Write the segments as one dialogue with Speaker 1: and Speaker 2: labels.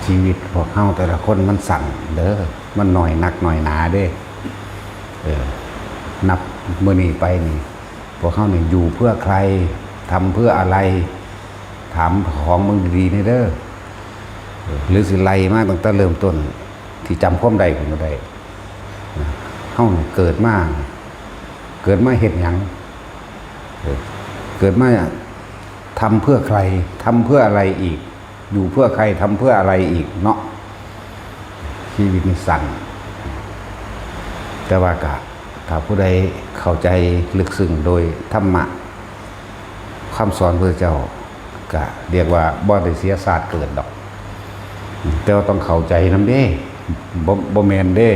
Speaker 1: ชีวิตพวกเฮาแต่ละคนมันสั่นเด้อมันหน่อยนักหน่อยหนาเด้นับมื้อนี้ไปนี่พวกเฮานี่อยู่เพื่อใครทำเพื่ออะไรถามของมึงดีๆนี่เด้อหรือสิไล่มาตั้งแต่เริ่มต้นที่จำความใดผมก็ได้เฮาเกิดมาเฮ็ดหยังเกิดมาทำเพื่อใครทำเพื่ออะไรอีกอยู่เพื่อใครทำเพื่ออะไรอีกเนาะชีวิตนี่สั่นแต่ว่ากะถ้าผู้ใดเข้าใจลึกซึ้งโดยธรรมะคำสอนพระเจ้าก็เรียกว่าบ่ได้เสียศาสตร์เกิดดอกแต่ว่าต้องเข้าใจนำเด้บ่แม่นเด้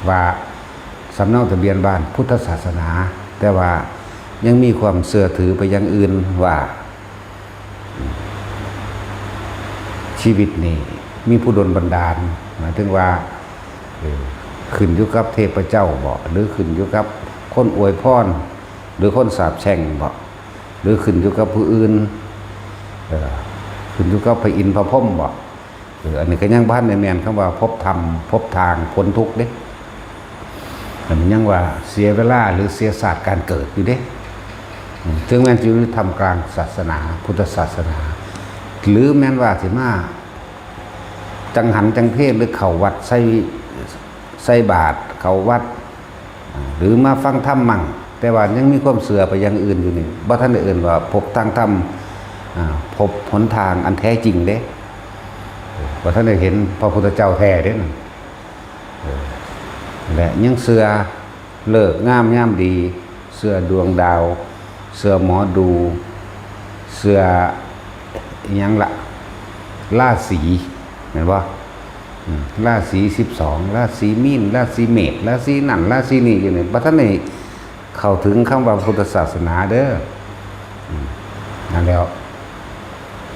Speaker 1: ว่าสำเนาทะเบียนบ้านพุทธศาสนาแต่ว่ายังมีความเชื่อถือไปอย่างอื่นว่าชีวิตนี่มีผู้ดลบันดาลหมายถึงว่าขึ้นอยู่กับเทพเจ้าบ่หรือขึ้นอยู่กับคนอวยพรหรือคนสาปแช่งบ่หรือขึ้นอยู่กับผู้อื่นขึ้นอยู่กับพระอินทร์พระพรหมบ่อันนี้ก็ยังบ้านในแมนคำว่าพบธรรมพบทางพ้นทุกข์เด้แต่มันยังว่าเสียเวลาหรือเสียศาสตร์การเกิดอยู่เด้ถึงแม้จะอยู่ทำกลางศาสนาพุทธศาสนาหรือแม้ว่าสิมาจังหันจังเพศหรือเข้าวัดใส่บาตรเข้าวัดหรือมาฟังธรรมมั่งแต่ว่ายังมีความเสื่อไปอย่างอื่นอยู่นี่บ่ท่านได้เอื่นว่าพบทางธรรมพบหนทางอันแท้จริงเด้บ่ท่านได้เห็นพระพุทธเจ้าแท้เด้นั่นและยังเสื่อเลิกงามยามดีเสื่อดวงดาวเสื่อหมอดูเสื่อยังละราศีเห็นป่ะราศี12ราศีมีนราศีเมษราศีนั่นราศีนี่อยู่นี่พระท่านนี่เข้าถึงคำว่าพุทธศาสนาเด้อนั่นแล้ว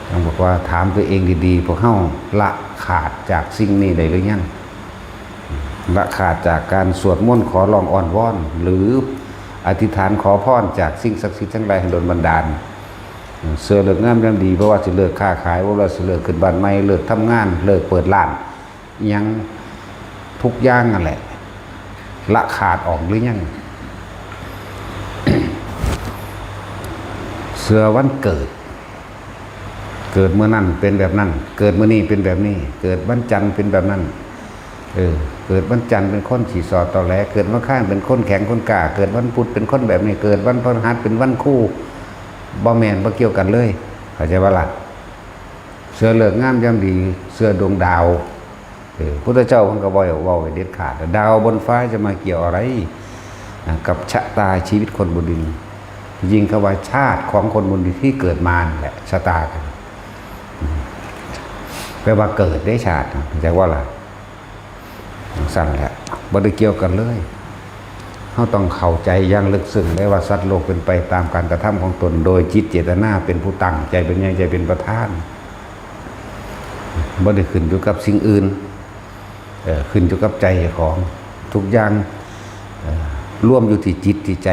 Speaker 1: ต้องบอกว่าถามตัวเองดีๆพวกเฮาละขาดจากสิ่งนี้ได้หรือยังละขาดจากการสวดมนต์ขอร้องอ้อนวอนหรืออธิษฐานขอพรจากสิ่งศักดิ์สิทธิ์ทั้งหลายให้ดลบันดาลเสื้อเลิกงามยามดีเพราะว่าสิเลิกค้าขายว่าเราสิเลิกขึ้นบ้านใหม่เลิกทำงานเลิกเปิดร้านยังทุกอย่างนั่นแหละละขาดออกหรือยัง เสื้อวันเกิดเมื่อนั้นเป็นแบบนั้นเกิดเมื่อนี้เป็นแบบนี้เกิดวันจันทร์เป็นแบบนั้นเกิดวันจันทร์เป็นคนขี่สอตอแหลเกิดวันข้างเป็นคนแข็งคนกล้าเกิดวันพุธเป็นคนแบบนี้เกิดวันพฤหัสเป็นวันคู่บ่แม่นบ่เกี่ยวกันเลยเข้าใจว่าล่ะเสื้อเลิกงามยามดีเสื้อดวงดาวพุทธเจ้าเพิ่นก็บ่เว้าไว้เด็ดขาดดาวบนฟ้าจะมาเกี่ยวอะไรกับชะตาชีวิตคนบนดินยิ่งเข้าว่าชาติของคนบนดินที่เกิดมาแหละชะตากันแปลว่าเกิดได้ชาติเข้าใจว่าล่ะสั่นแหละบ่ได้เกี่ยวกันเลยเราต้องเข้าใจอย่างลึกซึ้งได้ว่าสัตว์โลกเป็นไปตามการกระทำของตนโดยจิตเจตนาเป็นผู้ตั้งใจเป็นใหญ่ใจเป็นประธานบ่ได้ขึ้นอยู่กับสิ่งอื่นขึ้นอยู่กับใจของทุกอย่างร่วมอยู่ที่จิตที่ใจ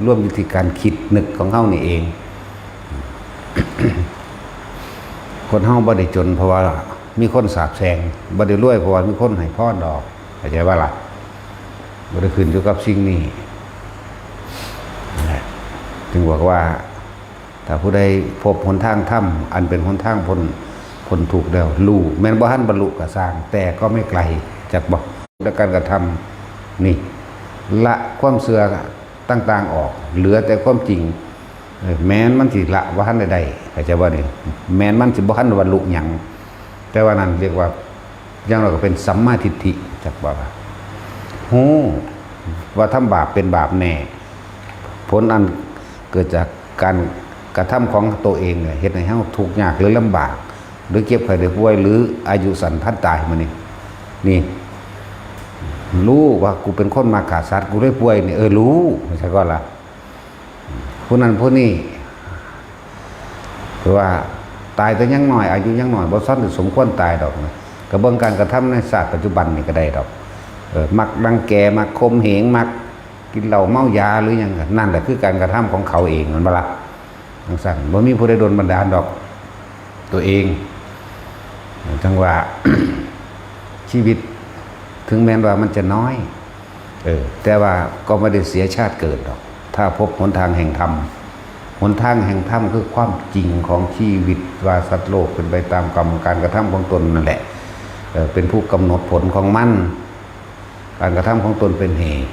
Speaker 1: ร่วมอยู่ที่การคิดนึกของเฮานี่เอง คนเฮาบ่ได้จนเพราะว่ามีคนสาปแช่งบ่ได้รวยเพราะว่ามีคนให้พรดอกเข้าใจว่าล่ะบ่ได้ขึ้นอยู่กับสิ่งนี้จึงบอกว่าถ้าผู้ใดพบหนทางธรรมอันเป็นหนทางพ้นทุกข์แล้วรู้แม้นบ่ทันบรรลุก็สร้างแต่ก็ไม่ไกลจากบอกและการกระทำนี่ละความเชื่อต่างๆออกเหลือแต่ความจริงแม้นมันสิละบ่ทันใดๆเข้าใจว่านี่แม้นมันสิบ่ทันบรรลุหยังแต่ว่านั้นเรียกว่าอย่างเราก็เป็นสัมมาทิฏฐิจักว่าฮู้ว่าทำบาปเป็นบาปแน่ผลอันเกิดจากการกระทำของตัวเองเนี่ยเฮ็ดให้เฮาทุกข์ยากหรือลำบากหรือเก็บไข้ได้ป่วยหรืออายุสั้นพันตายมานี่รู้ว่ากูเป็นคนมาฆ่าสัตว์กูได้ป่วยนี่รู้ไม่ใช่ก็ล่ะผู้นั้นผู้นี้คือว่าตายแต่ยังหน่อยอายุยังหน่อยบ่ซ้อนสมควรตายดอกกระบวนการกระทำในศาสตร์ปัจจุบันนี่ก็ได้ดอกมักรังแกมักข่มเหงมักกินเหล้าเมายาหรือยังนั่นแหละคือการกระทำของเขาเองมันบ่ล่ะจังซั่นบ่มีผู้ใดโดนบันดาลดอกตัวเอง จังว่า ชีวิตถึงแม้ว่ามันจะน้อยแต่ว่าก็ไม่ได้เสียชาติเกิดหรอกถ้าพบหนทางแห่งธรรมหนทางแห่งธรรมคือความจริงของชีวิตว่าสัตว์โลกเป็นไปตามกรรมการกระทำของตนนั่นแหละเป็นผู้กำหนดผลของมันการกระทำของตนเป็นเหตุ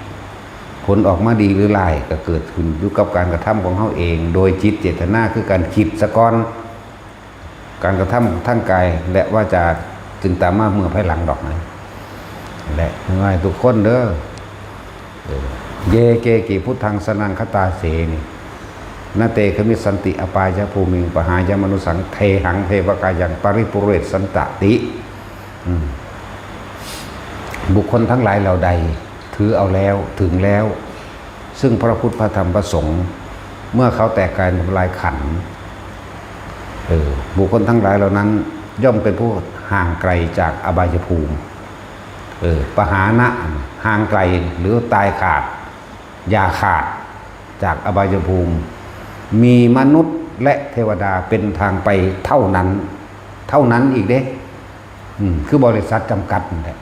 Speaker 1: ผลออกมาดีหรือร้ายก็เกิดขึ้นอยู่กับการกระทำของเขาเองโดยจิตเจตนาคือการคิดสะก้อนการกระทำทั้งกายและว่าจะจึงตามมาเมื่อภายหลังดอกนะและง่ายทุกคนเด้อเยเกกิพุทธังสนังคตาเสนี่นาเตคมิสันติอปายะภูมิงปหายะมนุสังเทหังเทวกายังปริปุเรศสันตติบุคคลทั้งหลายเหล่าใดถือเอาแล้วถึงแล้วซึ่งพระพุทธพระธรรมพระสงฆ์เมื่อเขาแตกกายทำลายขันธ์บุคคลทั้งหลายเหล่านั้นย่อมเป็นผู้ห่างไกลจากอบายภูมิปหานะห่างไกลหรือตายขาดอย่าขาดจากอบายภูมิมีมนุษย์และเทวดาเป็นทางไปเท่านั้นอีกเด้คือบริษัทจำกัดนั่นแหละ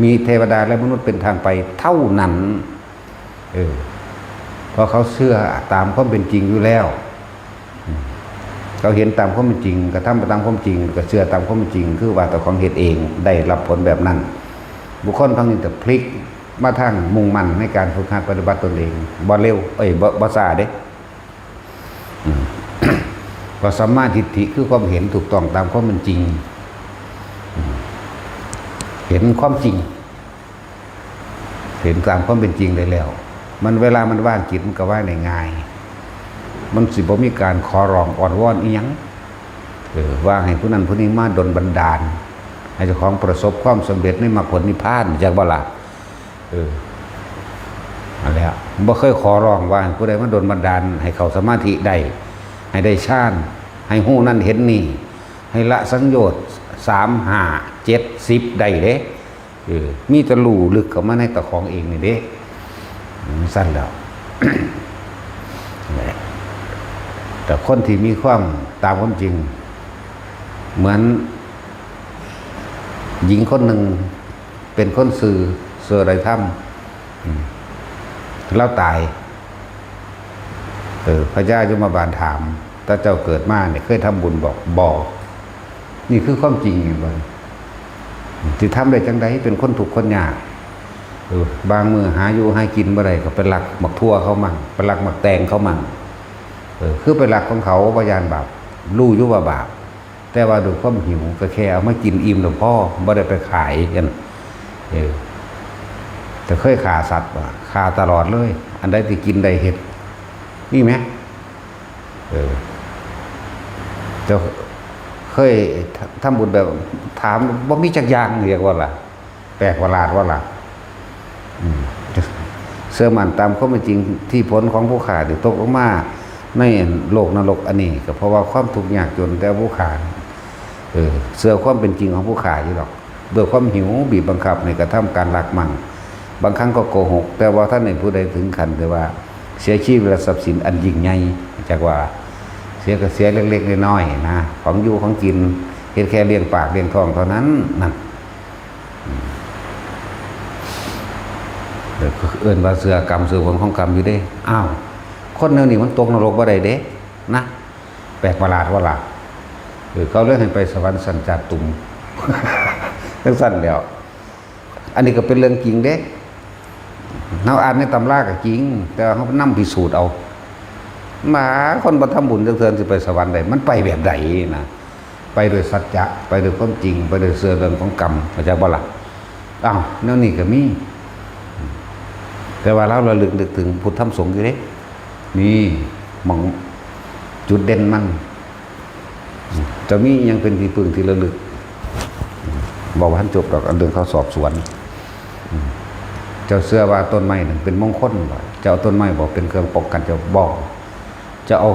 Speaker 1: มีเทวดาและมนุษย์เป็นทางไปเท่านั้นเพราะเขาเชื่อตามความเป็นจริงอยู่แล้วเขาเห็นตามความเป็นจริงกระทำไปตามความจริงก็เชื่อตามความเป็นจริงคือว่าแต่ของเหตุเองได้รับผลแบบนั้นบุคคลทั้งนี้แต่พลิกมาทางมุ่งมั่นในการฝึกหัดปฏิบัติตนเองบ่เร็วบ่ซาเด้ก็สัมมาทิฏฐิคือความเห็นถูกต้องตามความเป็นจริงเห็นความจริงเห็นตามความเป็นจริงได้แล้วมันเวลามันว่างจิตมันก็ว่างได้ง่ายมันสิบ่มีการขอร้องอ่อนวอนอีหยังว่าให้ผู้นั้นผู้นี้มาดลบันดาลให้เจ้าของประสบความสำเร็จในมรรคผลนิพพานจากบ่ล่ะอะไรอ่ะบ่เคยขอร้องว่าผู้ใดมาดลบันดาลให้เข้าสมาธิได้ให้ได้ฌานให้ฮู้นั่นเห็นนี่ให้ละสังโยชน์3 5 7 10ได้เด้มีแต่รู้ลึกเข้ามาในตะของเองนี่เด้สั้นแล้ว แต่คนที่มีความตามความจริงเหมือนหญิงคนหนึ่งเป็นคนสื่ออะไรถ้ำแล้วตายพระเจ้ายมบาลถามถ้าเจ้าเกิดมาเนี่ยเคยทำบุญบอกนี่คือความจริงอย่างไรที่ทำได้จังใดเป็นคนถูกคนยากบางมือหาอยู่ให้กินเมื่อไรก็เป็นหลักหมักทั่วเขามั่งเป็นหลักหมักแตงเขามั่งคือเป็นหลักของเขาพยานบาปรู้ยุว่าบาปแต่ว่าดูความหิวก็แค่เอามากินอิ่มหลวงพ่อไม่ได้ไปขายกันแต่เคยขาสัตว์ขาตลอดเลยอันใดที่กินได้เห็ดนี่ไหมจะเคยทำบุญแบบถามว่ามีจักยางเรียกว่าล่ะแปลกประหลาดว่าล่ะเสื่อมันตามข้อเป็นจริงที่ผลของผู้ขาดตกลงมาในโลกนรกอันนี้ก็เพราะว่าความทุกข์ยากจนแต่ผู้ขาดเสื่อความเป็นจริงของผู้ขาดอยู่หรอกโดยความหิวบีบบังคับในกระทำการลักมันบางครั้งก็โกหกแต่ว่าท่านในผู้ใดถึงขันแต่ว่าเสียชีวิตและทรัพย์สินอันยิ่งใหญ่จากว่าเสียก็เสียเล็กๆน้อยๆนะของอยู่ของกินเห็นแค่เลี้ยงปากเลี้ยงท้องเท่านั้นนั่นเอื่นว่าเสือกรรมเสือผลของกรรมอยู่ได้อ้าวคนเนื้อนี่มันตกนรกบ่ได้เด้นะแปลกประหลาดว่าล่ะเขาเลื่อนให้ไปสวรรค์สันจาตุมเรื่องสั้นแล้วอันนี้ก็เป็นเรื่องจริงเด้เราอ่านในตำราก็จริงแต่เขานำพิสูจน์เอาหมาคนบ่ทำบุญจังเทื่อสิไปสวรรค์ได้มันไปแบบใดนะไปโดยสัจจะไปโดยความจริงไปโดยเสื่อเรื่องของกรรมเข้าใจบ่ล่ะอ้าวแนวนี้ก็มีแต่ว่าเราระลึกถึงพุทธธรรมสงฆ์อยู่เด้นี่มองจุดเด่นมันจะมียังเป็นที่พึ่งที่ระลึกบอกว่าท่านจบดอกอันเดินเขาสอบสวนเจ้าเสื้อว่าต้นไม้นั่นเป็นมงคลบ่เจ้าต้นไม้บอกเป็นเครื่องป้องกันเจ้าบอกจะเอา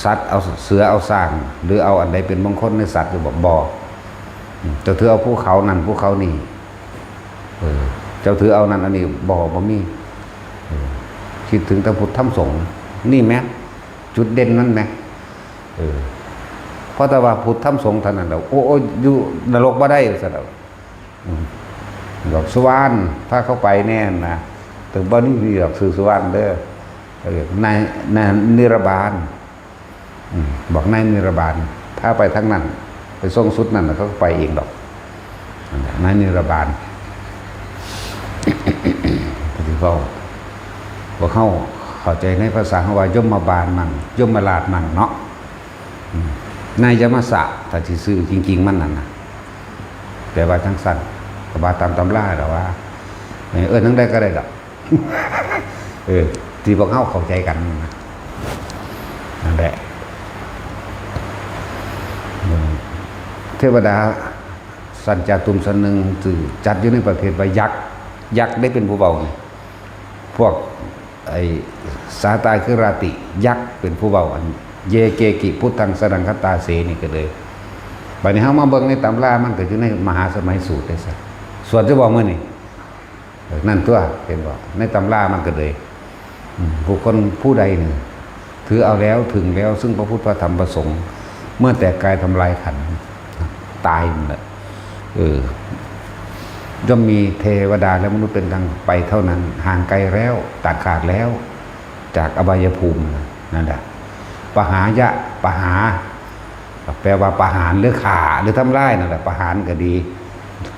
Speaker 1: สัตว์เอาเสือเอาสร้างหรือเอาอันใดเป็นมงคลในสัตว์อยู่บอกเจ้าถือเอาภูเขานั่นภูเขานี่เจ้าถือเอานั่นอันนี้บอกบ่มีคิดถึงพระพุทธธรรมสงฆ์นี่ไหมจุดเด่นนั่นไหมค ราะแต่ว่าพุทธธรรมสงฆ์เท่านั้นแหละโอ้อยู่นรกบ่ได้ซะแล้วบอกสุวรรณพาเข้าไปแน่นะถึงบ่นี่มีดอกสุวรรณเด้อนายนิรบาลบอกนายนิรบาลถ้าไปทั้งนั้นไปส่งสุดนั่นเขาก็ไปเองดอกนายนิรบาลปฏิบัติพวกเข้าใจในภาษาเขาว่ายมบาลมั่งยมราชมั่งเนาะนายยมสะถ้าที่ซื้อจริงๆมันนั่นนะแต่ว่าทั้งสั้นกับบาตามตำราหรอว่าทั้งได้ก็ได้ดอกที่พวกเข้าใจกันนั่นแหละเทวดาสัญจาตุมสนึงสื่อจัดอยู่ในประเภทว่ายักษ์ได้เป็นผู้เบาพวกไอ้สาตายคือราติยักษ์เป็นผู้เบาเยเกกิพุทธังสรังคตาเสนี่ก็เลยบัดนี้เฮามาเบิ่งในตำรามันก็อยู่ในมหาสมัยสูตรได้ซะส่วนที่บอกมื้อนี่นั่นตัวเป็นบ่ในตำรามันก็เลยบุคคลผู้ใดนี่ถือเอาแล้วถึงแล้วซึ่งพระพุทธพระธรรมพระสงฆ์เมื่อแต่กายทำลายขันธ์ตายนั่นแหละย่อมมีเทวดาและมนุษย์เป็นทางไปเท่านั้นห่างไกลแล้วตัดขาดแล้วจากอบายภูมินั่นแหละปหายะปหาแปลว่าประหารหรือฆ่าหรือทำลายนั่นแหละประหารก็ดี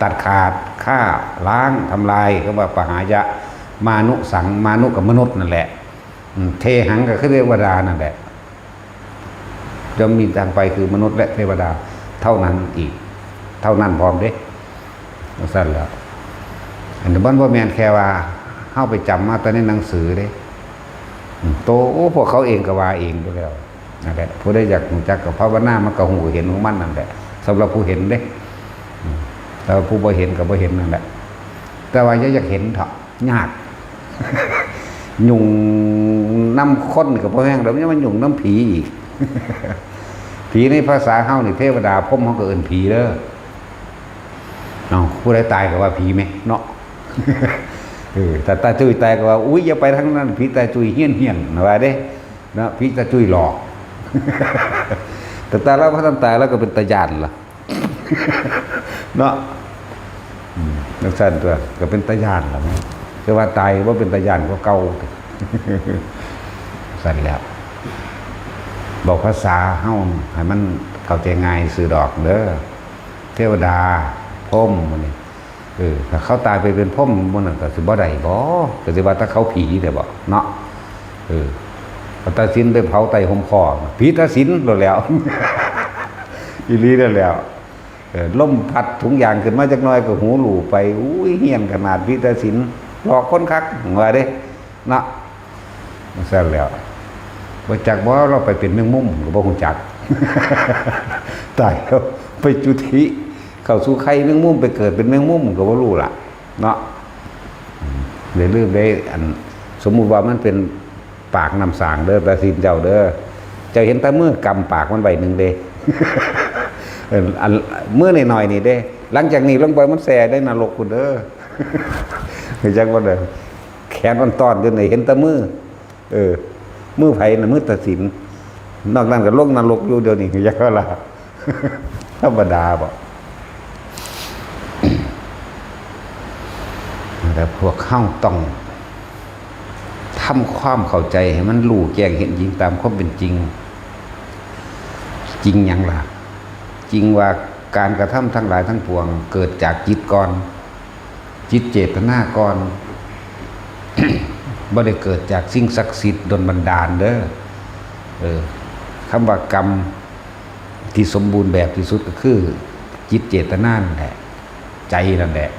Speaker 1: ตัดขาดฆ่าล้างทำลายก็ว่าปหายะมานุสังมานุกับมนุษย์นั่นแหละเทหังก็คือเทวดานั่นแหละจะมีทางไปคือมนุษย์และเทวดาเท่านั้นอีกเท่านั้นพร้อมเด้สั้นแล้วอันนี้บ้านว่าแมนแค่ว่าเข้าไปจำมาตอนในหนังสือเด้โตพวกเขาเองก็ว่าเองด้วยแล้วนั่นแหละผู้ได้อยากรู้จักกับภาวนามันก็หูเห็นของมันนั่นแหละสำหรับผู้เห็นเด้แต่ผู้บ่เห็นกับบ่เห็นนั่นแหละแต่ว่าอยากเห็นเถอะยากยุ่งน้ำข้นกับพ่อแห้งแล้วมันยุ่งน้ำผีอีกผีในภาษาเฮานี่เทวดาพ่มเขาก็เอิ้นผีเด้อผู้ใดตายก็ว่าผีไหมเนาะแต่ตาจุยตายก็ว่าอุ้ยอย่าไปทั้งนั้นผีตาจุยเฮี้ยนนะว่าเด้นะผีตาจุยหลอกแต่ตาเราพระท่านตายแล้วก็เป็นตาญาณล่ะเนาะนักสั้นตัวก็เป็นตาญาณล่ะคือว่าตายว่าเป็นตาญาณก็เก่าสั้นแล้วบอกภาษาเฮาให้มันเข้าใจง่ายสื่อดอกเด้อเทวดาพ่มมันนี่ถ้าเขาตายไปเป็นพ่มมันก็สิบ่ได้บ่ก็สิว่าถ้าเขาผีแต่บ่เนาะตาสินไปเผาไตห่มคอผีตาสินโดนแล้วอีหลีนั่นแล้วล่มพัดถุงยางขึ้นมาจักหน่อยก็หูหลู่ไปอุ้ยเฮี้ยนขนาดผีตาสินหลอกคนคักว่าเด้เนาะซั่นแล้วบ่จักบ่เราไปเป็นแมงมุมก็บ่ฮู้จักตายแล้วไปจุติเข้าสู่ไข่แมงมุมไปเกิดเป็นแมงมุมก็บ่รู้ล่ะเนาะได้ลืมได้อันสมมุติว่ามันเป็นปากน้ำสางเด้อตาสินเจ้าเด้อเจ้าเห็นแต่มือกำปากมันไว้นึงเด้อันมือหน่อยๆนี่เด้หลังจากนี้ลงไปมันแซ่ได้นรกพุ่นเด้อคือจังว่าเด้อแขนมันตอนจนได้เห็นแต่มือมือไผน่ะมือตาสินนอกนั้นก็ลงนรกอยู่เดี๋ยวนี้คือจังว่าล่ะธรรมดาบ่แต่พวกเข้าต้องทำความเข้าใจให้มันรู้แจ้งเห็นจริงตามความเป็นจริงจริงอย่างล่ะจริงว่าการกระทำทั้งหลายทั้งปวงเกิดจากจิตก่อนจิตเจตนาก่อน บ่ได้เกิดจากสิ่งศักดิ์สิทธิ์ดลบันดาลเด้อคำว่ากรรมที่สมบูรณ์แบบที่สุดก็คือจิตเจตนานั่นแหละใจนั่นแหละ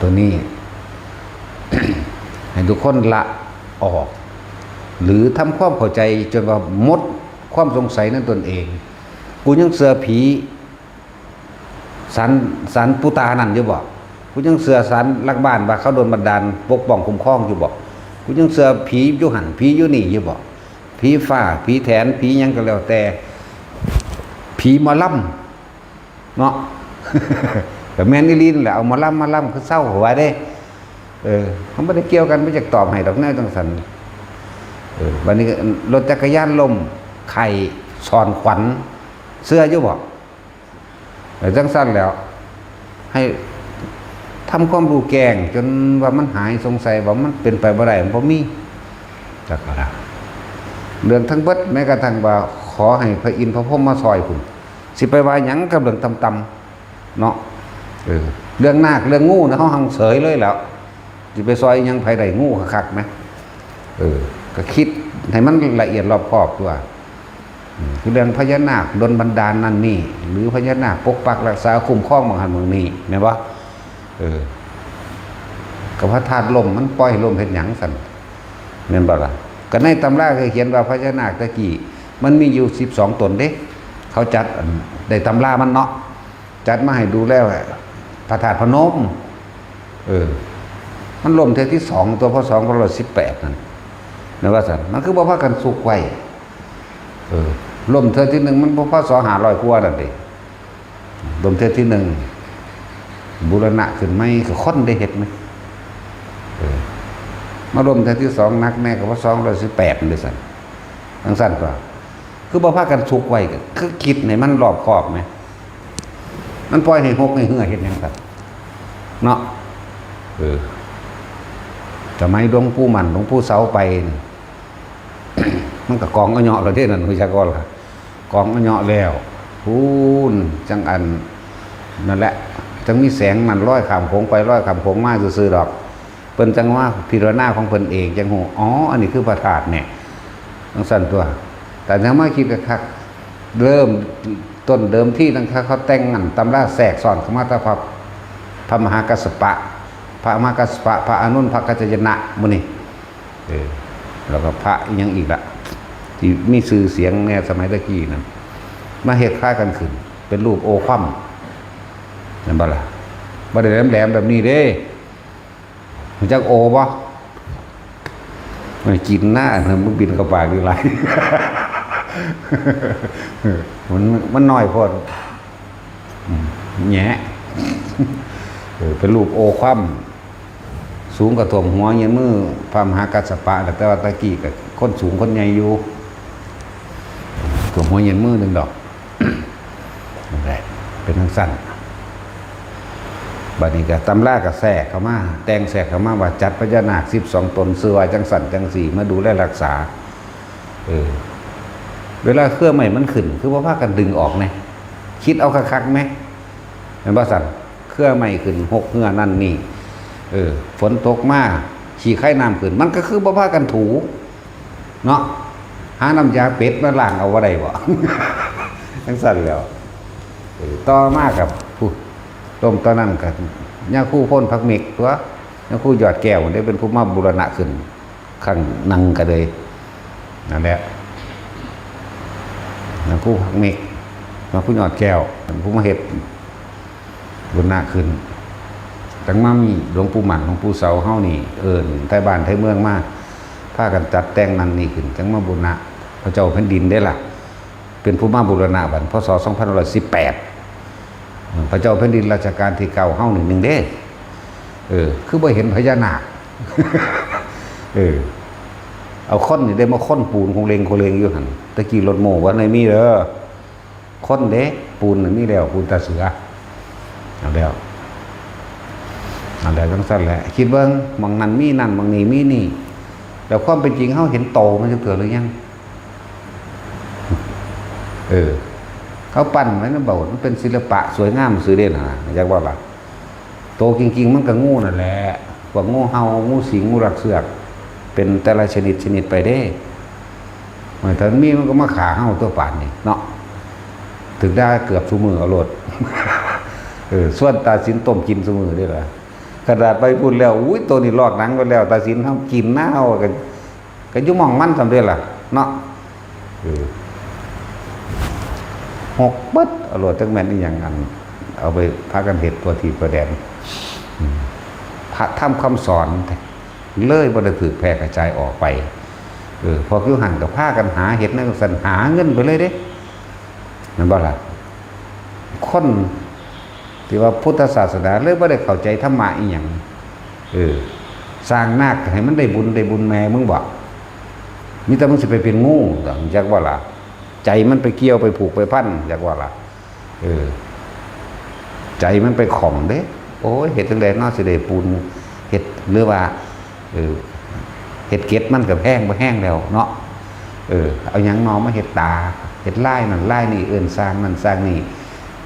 Speaker 1: ตัวนี้ ให้ทุกคนละออกหรือทำความเข้าใจจนว่าหมดความสงสัยในตนเองกูยังเสือผีสันปุตานั่นอยู่บ่กูยังเสือสันลักบ้านว่าเขาโดนบันดาลปกป้องคุ้มครองอยู่บ่กูยังเสือผีอยู่หันผีอยู่นี่อยู่บ่ผีฟ้าผีแถนผียังก็แล้วแต่ผีหมอลำเนาะ แต่แม่นอีลีนแหละเอามาล่ำคือเศร้าหัวได้เขาไม่ได้เกี่ยวกันไม่จะตอบให้ดอกแน่จังสันวันนี้รถจักรยานล้มไข่ซอนขวัญ เสื้ออยู่บ่แต่จังสั้นแล้วให้ทำความรู้แกงจนว่ามันหายสงสัยว่ามันเป็นไปบ่ได้มันบ่มีจักอะไรเรื่องทั้งเบิดแม้กระทั่งว่าขอให้พระอินทร์พระพรหมมาซอยคุณสิไปว่าหยังกับเรื่องต่ำๆเนาะเรื่องนาคเรื่องงูนะเขาหังเสยเลยแล้วสิไปซอยยังไผได้งูคักๆไหมก็คิดให้มันละเอียดรอบคอบตัวคือเรื่องพญานาคดลบันดาลนั่นนี่หรือพญานาคปกปักรักษาคุ้มครองบางหันบางนี้แม่นบ่กับพระธาตุลมมันปล่อยลมเห็นหยังสั่นแม่นบ่ล่ะก็ในตำราเคยเขียนว่าพญานาคตะกี้มันมีอยู่12ตนเด้เขาจัดได้ตำรามันเนาะจัดมาให้ดูแล้วพระธาตุพนมมันลมเทอที่2ตัวพศ2518นั่นนะว่าสั่นมันคือบ่พากันสุกไว้ลมเทอที่1มันบ่พศ500กว่านั่นเด้ลมเทอที่1บูรณะขึ้นใหม่ก็คนได้เฮ็ดมั้ยมาลมเทอที่2นักแน่ก็ว่า218นั่นเด้สั่นจังซั่นก็คือบ่พากันสุกไว้ก็คือคิดให้มันรอบคอบมั้ยมันปล่อยให้หกให้เหือเฮ็ดหยังซั่นเนาะสมัยหลวงปู่มั่นหลวงปู่เสาไปมันก็กองเอาเหาะแล้วเด้นั่นวิชากรล่ะกองเอาเหาะแล้วพูนจังอันนั่นแหละจังมีแสงนั่นร้อยข้ามโขงไปร้อยข้ามโขงมาซื่อๆดอกเพิ่นจังว่าพิจารณาของเพิ่นเองจังฮู้อ๋ออันนี้คือพระธาตุเนี่ยจังซั่นตัวแต่ยังมาคิดคักเริ่มต้นเดิมที่ตั้งเขาแต่งงานตำราแทรกซ้อนเข้ามาตะพระมหากัสสปะพระมหากัสสปะพระอานนท์พระกัจจยนะมื้อนี้แล้วก็พระอีกยังอีกละที่มีชื่อเสียงในสมัยตะกี้นั้นมาเฮ็ดคล้ายกันขึ้นเป็นรูปโอคว่ำนั่นบ่ล่ะบ่ได้แหลมๆแบบนี้เด้มันจักโอบ่มันกินหน้ามันบินเข้าปากอยู่หลายมันน้อยพอแหนะเป็นรูปโอคว่ำสูงกว่าท่วมหัวเงี้ยมือพระมหากัสสปะแต่ว่าตะกี้กับคนสูงคนใหญ่อยู่ท่วมหัวเงี้ยมือหนึ่งดอกนั่นแหละเป็นทั้งสั้นบัดนี้ก็ตำรากับแทรกเข้ามาแต่งแทรกเข้ามาว่าจัดพญานาค12ตนซื้อไว้จังสั่นจังสี่มาดูแลรักษาเวลาเครื่องใหม่มันขึ้นคือว่าพากันดึงออกไงคิดเอาคักๆไหมเห็นป่ะสันเครื่องใหม่ขึ้น6เงื่อนั่นนี่ฝนตกมาขี่ไข่น้ำขึ้นมันก็คือว่าพากันถูเนาะหาน้ำยาเป็ดมาล้างเอาว่าใดบ่ทั้งสั่นแล้วต่อมากับผู้ต้มตอนนั้นกันย่าคู่พ่นพักเมกตัวย่าคู่หยอดแก้วได้เป็นผู้มาบูรณะขึ้นข้างนั่งกันเลยนั่นแหละย่าคู่พักเมกมาผู้หยอดแก้วผู้มาเห็ดบูรณะขึ้นตั้งมามีหลวงปู่หมันหลวงปู่เสาเฮานี่ไทยบ้านไทยเมืองมาพากันจัดแต่งนั่นนี่ขึ้นตั้งมาบูรณะพระเจ้าแผ่นดินได้ล่ะเป็นผู้มาบูรณะบัดพศ2518พระเจ้าแผ่นดินรัชกาลที่9เฮา1เด้คือบ่เห็นพญานาคเอาค้นนี่ได้มาค้นปูนคงเลงอยู่หั่นตะกี้รถโม่ว่าในมีเด้อค้นเด้ปูนมีแล้วปูนตาเสือเอาแล้วจังซั่นแหละคิดเบิ่งมองนั้นมีนั่นมองนี้มีนี่แล้วความเป็นจริงเฮาเห็นโตมันจังเถื่อหรือยังเขาปั้นไว้นะเบามันเป็นศิลปะสวยงามซื่อเด่นนะอยากว่าล่ะโตจริงๆมันก็งูนั่นแหละพวกงูเห่างูสิงงูรักเสือกเป็นแต่ละชนิดไปเด้เหมือนถ้ามีมันก็มาขาเห่าตัวป่านนี่เนาะถึงได้เกือบซุมือเอาโลดส่วนตาสินต้มกินซุมือได้ล่ะกระดาษใบพูดแล้วอุ้ยตัวนี้ลอกหนังก็แล้วตาสินเฮากินหน้าเฮาก็อยู่มองมันสำเร็จล่ะเนาะ6เบิดเอาโลดจังแม่นอีหยังอันเอาไปพากันเฮ็ดตัวทีประแดนพระธรรมคำสอนเลยบ่ได้ถูกแพร่กระจายออกไปพอคิวหันกับพากันหาเฮ็ดนั่นก็สั่นหาเงินไปเลยเด้นั่นบ่ล่ะคนที่ว่าพุทธศาสนาเลยบ่ได้เข้าใจธรรมะอีหยังสร้างนาคให้มันได้บุญแม่มึงบ่มีแต่มึงสิไปเป็นงูจักบ่ล่ะ ใจมันไปเกี่ยวไปผูกไปพันอยากว่าล่ะใจมันไปข่มเด้โอ้ยเห็ดจังได๋เนาะสิได้ปูนเห็ดหรือว่าเห็ดเก็ดมันก็แห้งบ่แห้งแล้วเนาะเอาหยังนอมาเห็ดตาเห็ดไล่นั่นไล่นี่สร้างนั่นสร้างนี่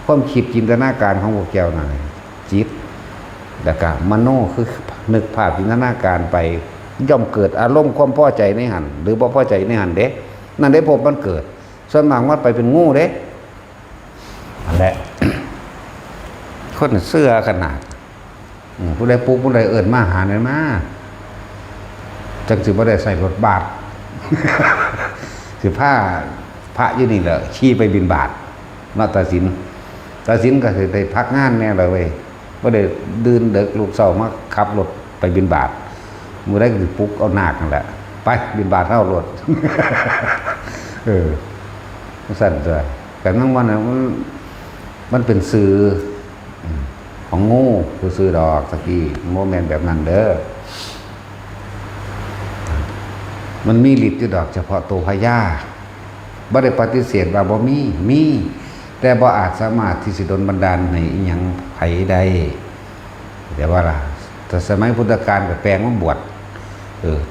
Speaker 1: ความคิดจินตนาการของพวกแก้วน่ะจิตแล้วก็มโนคือนึกภาพจินตนาการไปย่อมเกิดอารมณ์ความพอใจในหันหรือบ่พอใจในหันเด้นั่นได้พบมันเกิดส่วนมากว่าไปเป็นงูเด้นั่นแหละ คนเสื้อขนาดผู้ใดปลุกผู้ใดเอิ้นมาหาได้มาจังสิบ่ได้ใส่รถบาท สิพระอยู่นี่แหละขี่ไปบิณฑบาตเนาะตาสินก็สิได้พักงานแน่เลยเว้ยบ่ได้ดื่นดึกลูกเช้ามาขับรถไปบิณฑบาตมื้อใดก็สิปลุกเอานาคนั่นแหละไปบิณฑบาตเฮารถ สั่นซะแต่นั่งวันน่ะมันเป็นสื่อของงูคือซื้อดอกสักทีโมเมนต์แบบนั้นเด้อมันมีฤทธิ์อยู่ดอกเฉพาะตัวพญาบ่ได้ปฏิเสธว่าบ่มีแต่บ่อาจสามารถที่สิดลบันดาลให้อิหยังไผได้แต่ว่าล่ะแต่สมัยพุทธกาลก็แปลงมาบวช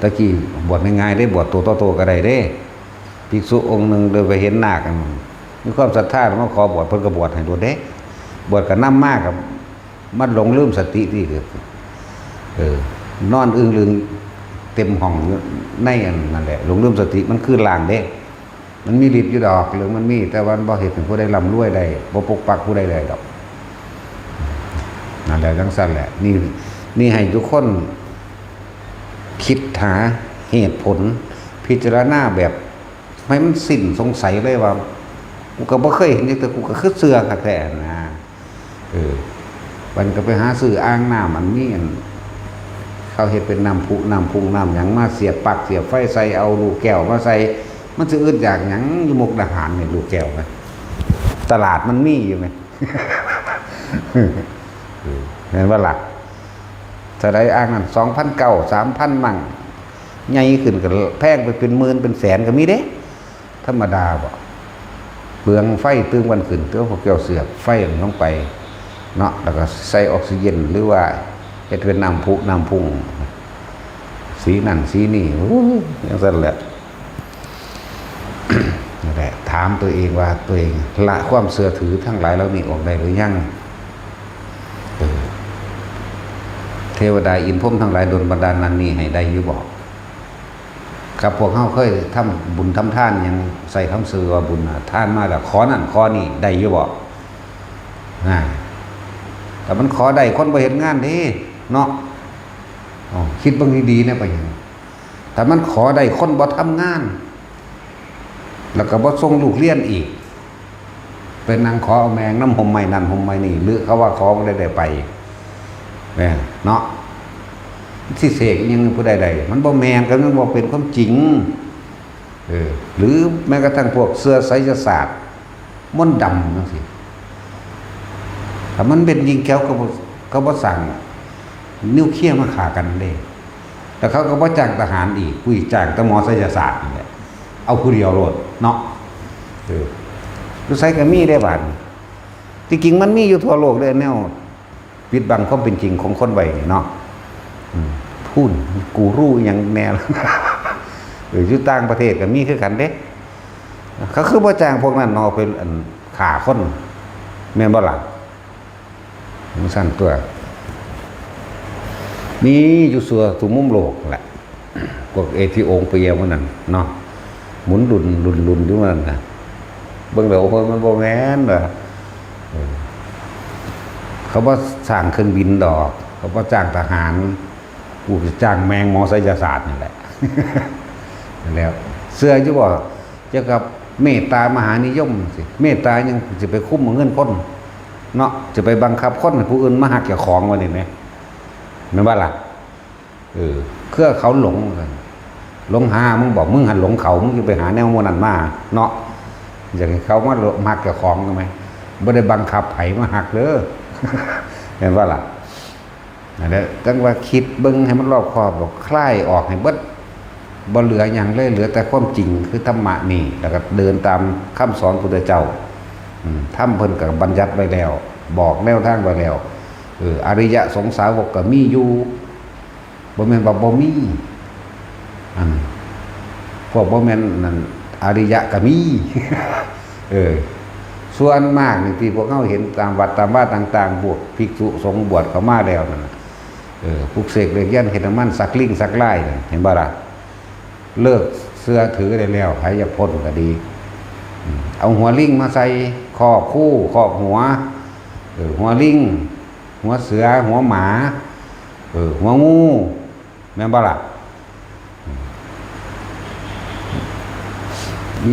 Speaker 1: ตะกี้บวชง่ายๆได้บวชตัวโตๆก็ได้เด้ภิกษุองค์หนึ่งเดินไปเห็นนาคมีความศรัทธามาขอบวชเพิ่นก็บวชให้โดดเด้บวชก็นำมากกับมันหลงลืมสติที่นอนอึ้งลึงเต็มห้องในอันนั่นแหละหลงลืมสติมันคือลางเด้มันมีฤทธิ์อยู่ดอกหรือมันมีแต่ว่าบ่เฮ็ดให้ผู้ใดร่ำรวยได้บ่ปกปักผู้ใดได้ดอกนั่นแหละจังซั่นแหละนี่ให้ทุกคนคิดหาเหตุผลพิจารณาแบบให้มันสิ้นสงสัยเลยว่ากูก็บ่เคยเห็นจังแต่กูก็คือเชื่อคักแท้นะมันก็ไปหาซื้ออ่างน้ำมันมีอันเขาเฮ็ดเป็นน้ำพุน้ำพุงน้ำหยังมาเสียบปลั๊กเสียบไฟใส่เอาลูกแก้วมาใส่มันสิอึดอยากหยังอยู่มุกดาหารนี่ลูกแก้วมั้ยตลาดมันมีอยู่มั้ย เห็นว่าหลักถ้าได้อ่างนั้น 2,900 3,000 มั่งใหญ่ขึ้นก็แพงไปเป็นหมื่นเป็นแสนก็มีเด้ธรรมดาบ่เปลืองไฟตึงวันขึ้นตัวพวกแก้วเสียบไฟลงไปเนาะแล้วก็ใส่ออกซิเจนหรือว่าเฮ็ดเป็นน้ำพุน้ำพุ่งสีนั่นสีนี่อย่างนั้นแหละ นั่นแหละถามตัวเองว่าตัวเองละความเชื่อถือทั้งหลายแล้วนี่ออกได้หรือยังเทวดาอินทร์พรหมทั้งหลายดลบันดาลนั้นนี่ให้ได้อยู่บ่ครับพวกเฮาเคยทำบุญทำทานยังใส่คำชื่อว่าบุญทานมาแล้วขอนั่นขอนี่ได้อยู่บ่แต่มันขอได้คนบ่เฮ็ดงานเด้เนาะคิดเบิ่งดีๆนะไปหยังแต่มันขอได้คนบ่ทำงานแล้วก็บ่ส่งลูกเรียนอีกเป็นนางขอเอาแมงน้ำห่มไม้นั่นห่มไม้นี่หรือเขาว่าขอบ่ได้ไปแม่เนาะสิเสกยังผู้ใดๆมันบ่แม่นกันมันบ่เป็นความจริงหรือแม้กระทั่งพวกเสื้อไสยศาสตร์มนต์ดำจังซี่ถ้ามันเป็นยิงแก้วก็บ่สั่งนิวเคลียร์มาฆ่ากันเด้แต่เขาก็บ่จ้างทหารอีกผู้จ้างแต่หมอไสยศาสตร์นี่แหละเอาผู้เดียวโลดเนาะรู้ไสก็มีได้บาดจริงๆมันมีอยู่ทั่วโลกเด้แนวปิดบังความเป็นจริงของคนไว้นี่เนาะพูดกูรู้อย่างแน่อยู่ต่างประเทศก็มีคือกันเด้เขาคือบ่จ้างพวกนั้นเนาะเป็นฆ่าคนแม่นบ่ล่ะมันสั่นตัวนี่อยู่สัวทุกมุมโลกแหละพวกที่องค์เปียมันนั่นเนาะหมุนดุนอยู่มันน่ะเบิ่งแล้วมันบ่แม่นเด้อเขาบ่สร้างเครื่องบินดอกเขาบ่จ้างทหารกูจ้างแมงหมอไสยศาสตร์นี่แหละ แล้วเสื้ออยู่บ่เกี่ยวกับเมตตามหานิยมสิเมตตายังสิไปคุ้มเงินคนเนาะจะไปบังคับคนให้ผู้อื่นมาหักเจ้าของว่านี่แหมแม่นบ่ล่ะเครือเขาหลงกันหลงหามึงบอกมึงหันหลงเขามึงสิไปหาแนวโมนั้นมาเนาะอย่างให้เขามาหักเจ้าของกันมั้ยบ่ได้บังคับไผมาหักเด้อ เห็นว่าล่ะนั่นแหละจังว่าคิดเบิ่งให้มันรอบคอบบอกคลายออกให้เบิด บ่เหลืออย่างเลยเหลือแต่ความจริงคือธรรมะนี่แล้วก็เดินตามคำสอนพุทธเจ้าทำเพิ่นกับบัญญัติไว้แล้วบอกแนวทางไว้แล้วอริยสงสาวกก็มีอยู่บ่แม่นว่าบ่มีพวกบ่แม่นนั่นอริยะก็มีส่วนมากนี่ที่พวกเขาเห็นตามวัดตามว่าต่างๆพวกภิกษุสงฆ์บวชเข้ามาแล้วนั่นปลุกเสกเรียกยันเห็นน้ำมันสักลิ่งสักไล่เห็นบ่ล่ะเลิกเสื้อถือได้แล้วใครจะพ้นก็ดีเอาหัวลิงมาใส่ครอบคู่ครอบหัวหัวลิงหัวเสือหัวหมาหัวงูแม่นบ่ล่ะ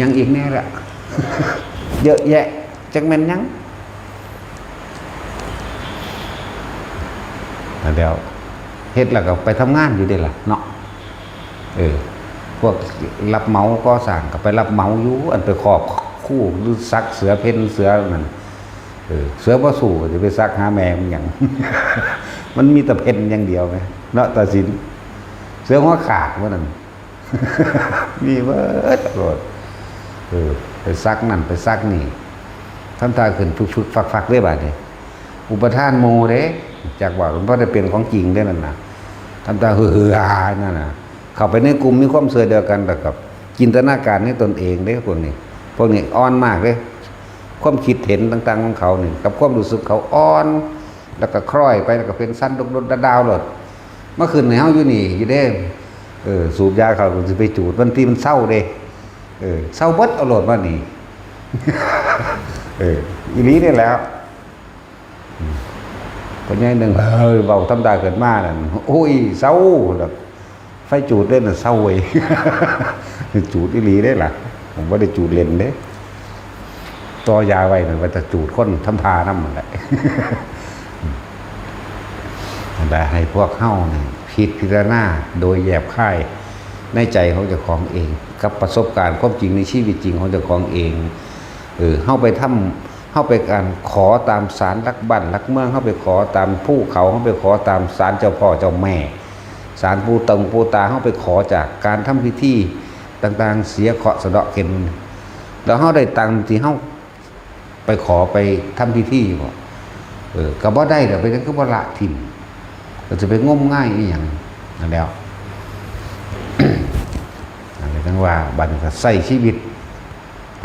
Speaker 1: ยังอีกแน่แหละ เยอะแยะจักแม่นยังแล้วเดี๋ยวเฮ็ดแล้วก็ไปทำงานอยู่เด้ล่ะเนาะพวกรับเหมาก็สั่งก็ไปรับเหมาอยู่อันไปครอบคู่หรือซักเสือเพ่นเสือนั่นเสือบ่สู้จะไปซักหาแม่มันหยัง มันมีแต่เพ่นอย่างเดียวไงเนาะตาสินเสือหัวขาดว่านั่น มีเบิดโลดไปซักนั่นไปซักนี่ทำตาขึ้นชุกๆฟักๆได้บาดนี้อุปทานโมเด้จากว่ามันบ่ได้เป็นของจริงได้นั่นน่ะทำตาฮือฮานั่นน่ะเข้าไปในกลุ่มมีความเชื่อเดียวกันแต่กับจินตนาการในตนเองเด้พวกนี้อ่อนมากเด้ความคิดเห็นต่างๆของเขานี่กับความรู้สึกเขาอ่อนแล้วก็คล้อยไปแล้วก็เป็นสั้นดกๆดาวๆโลดเมื่อคืนในเฮาอยู่นี่อยู่เด้สูบยาเขาสิไปจูดบางทีมันเศร้าเด้เศร้าเบิดเอาโหลดมานี่ อีนี้นี่แล้วคนใหญ่หนึ่งเบาธรรมดาเกิดมานั่นโอ้ยเศร้าแบบไฟจูดเล่นน่ะเศร้าเว้ย จูดอีหลีได้ล่ะผมว่าได้จูดเล่นเด้ต่อยาไว้น่ะว่าจะจูดคนทำทาน้ำมันแหละ แต่ให้พวกเข้าเนี่ยพิจารณาโดยแยบค่ายในใจของเจ้าของเองกับประสบการณ์ความจริงในชีวิตจริงของเจ้าของเองเข้าไปเข้าไปการขอตามศาลรักบ้านรักเมืองเข้าไปขอตามภูเขาเข้าไปขอตามศาลเจ้าพ่อเจ้าแม่ศาลปู่ตงปู่ตาเข้าไปขอจากการทำพิธีต่างๆเสียเคราะห์สะเดาะเข็นแล้วเข้าได้ตังที่เข้าไปขอไปทำพิธีบ่ก็บ่ได้แต่ไปนั่นก็บ่ละถิ่นก็จะไปงมง่ายอีหยังนั่นแล้ว อะไรทั้งว่าบัดนี้ก็ใช้ชีวิต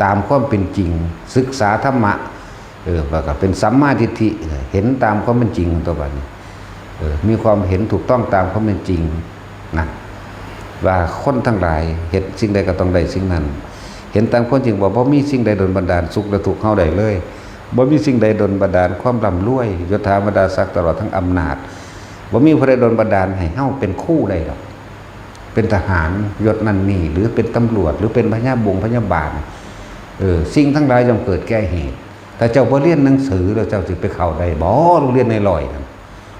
Speaker 1: ตามความเป็นจริงศึกษาธรรมะแล้วก็เป็นสัมมาทิฏฐิเห็นตามความเป็นจริงตัวบัดนี้มีความเห็นถูกต้องตามความเป็นจริงนะว่าคนทั้งหลายเห็นสิ่งใดก็ต้องได้สิ่งนั้นเห็นตามความจริงว่าบ่มีสิ่งใดดลบันดาลสุขและทุกข์เฮาได้เลยบ่มีสิ่งใดดลบันดาลความร่ำรวยยศถาบรรดาศักดิ์ตลอดทั้งอำนาจบ่มีผู้ใดดลบันดาลให้เฮาเป็นคู่ได้ดอกเป็นทหารยศนั่นนี่หรือเป็นตำรวจหรือเป็นพญาบาลสิ่งทั้งหลายย่อมเกิดแก่เหตุแต่เจ้าบ่เรียนหนังสือแล้วเจ้าสิไปเข้าได้บ่โรงเรียนในลอยนั่น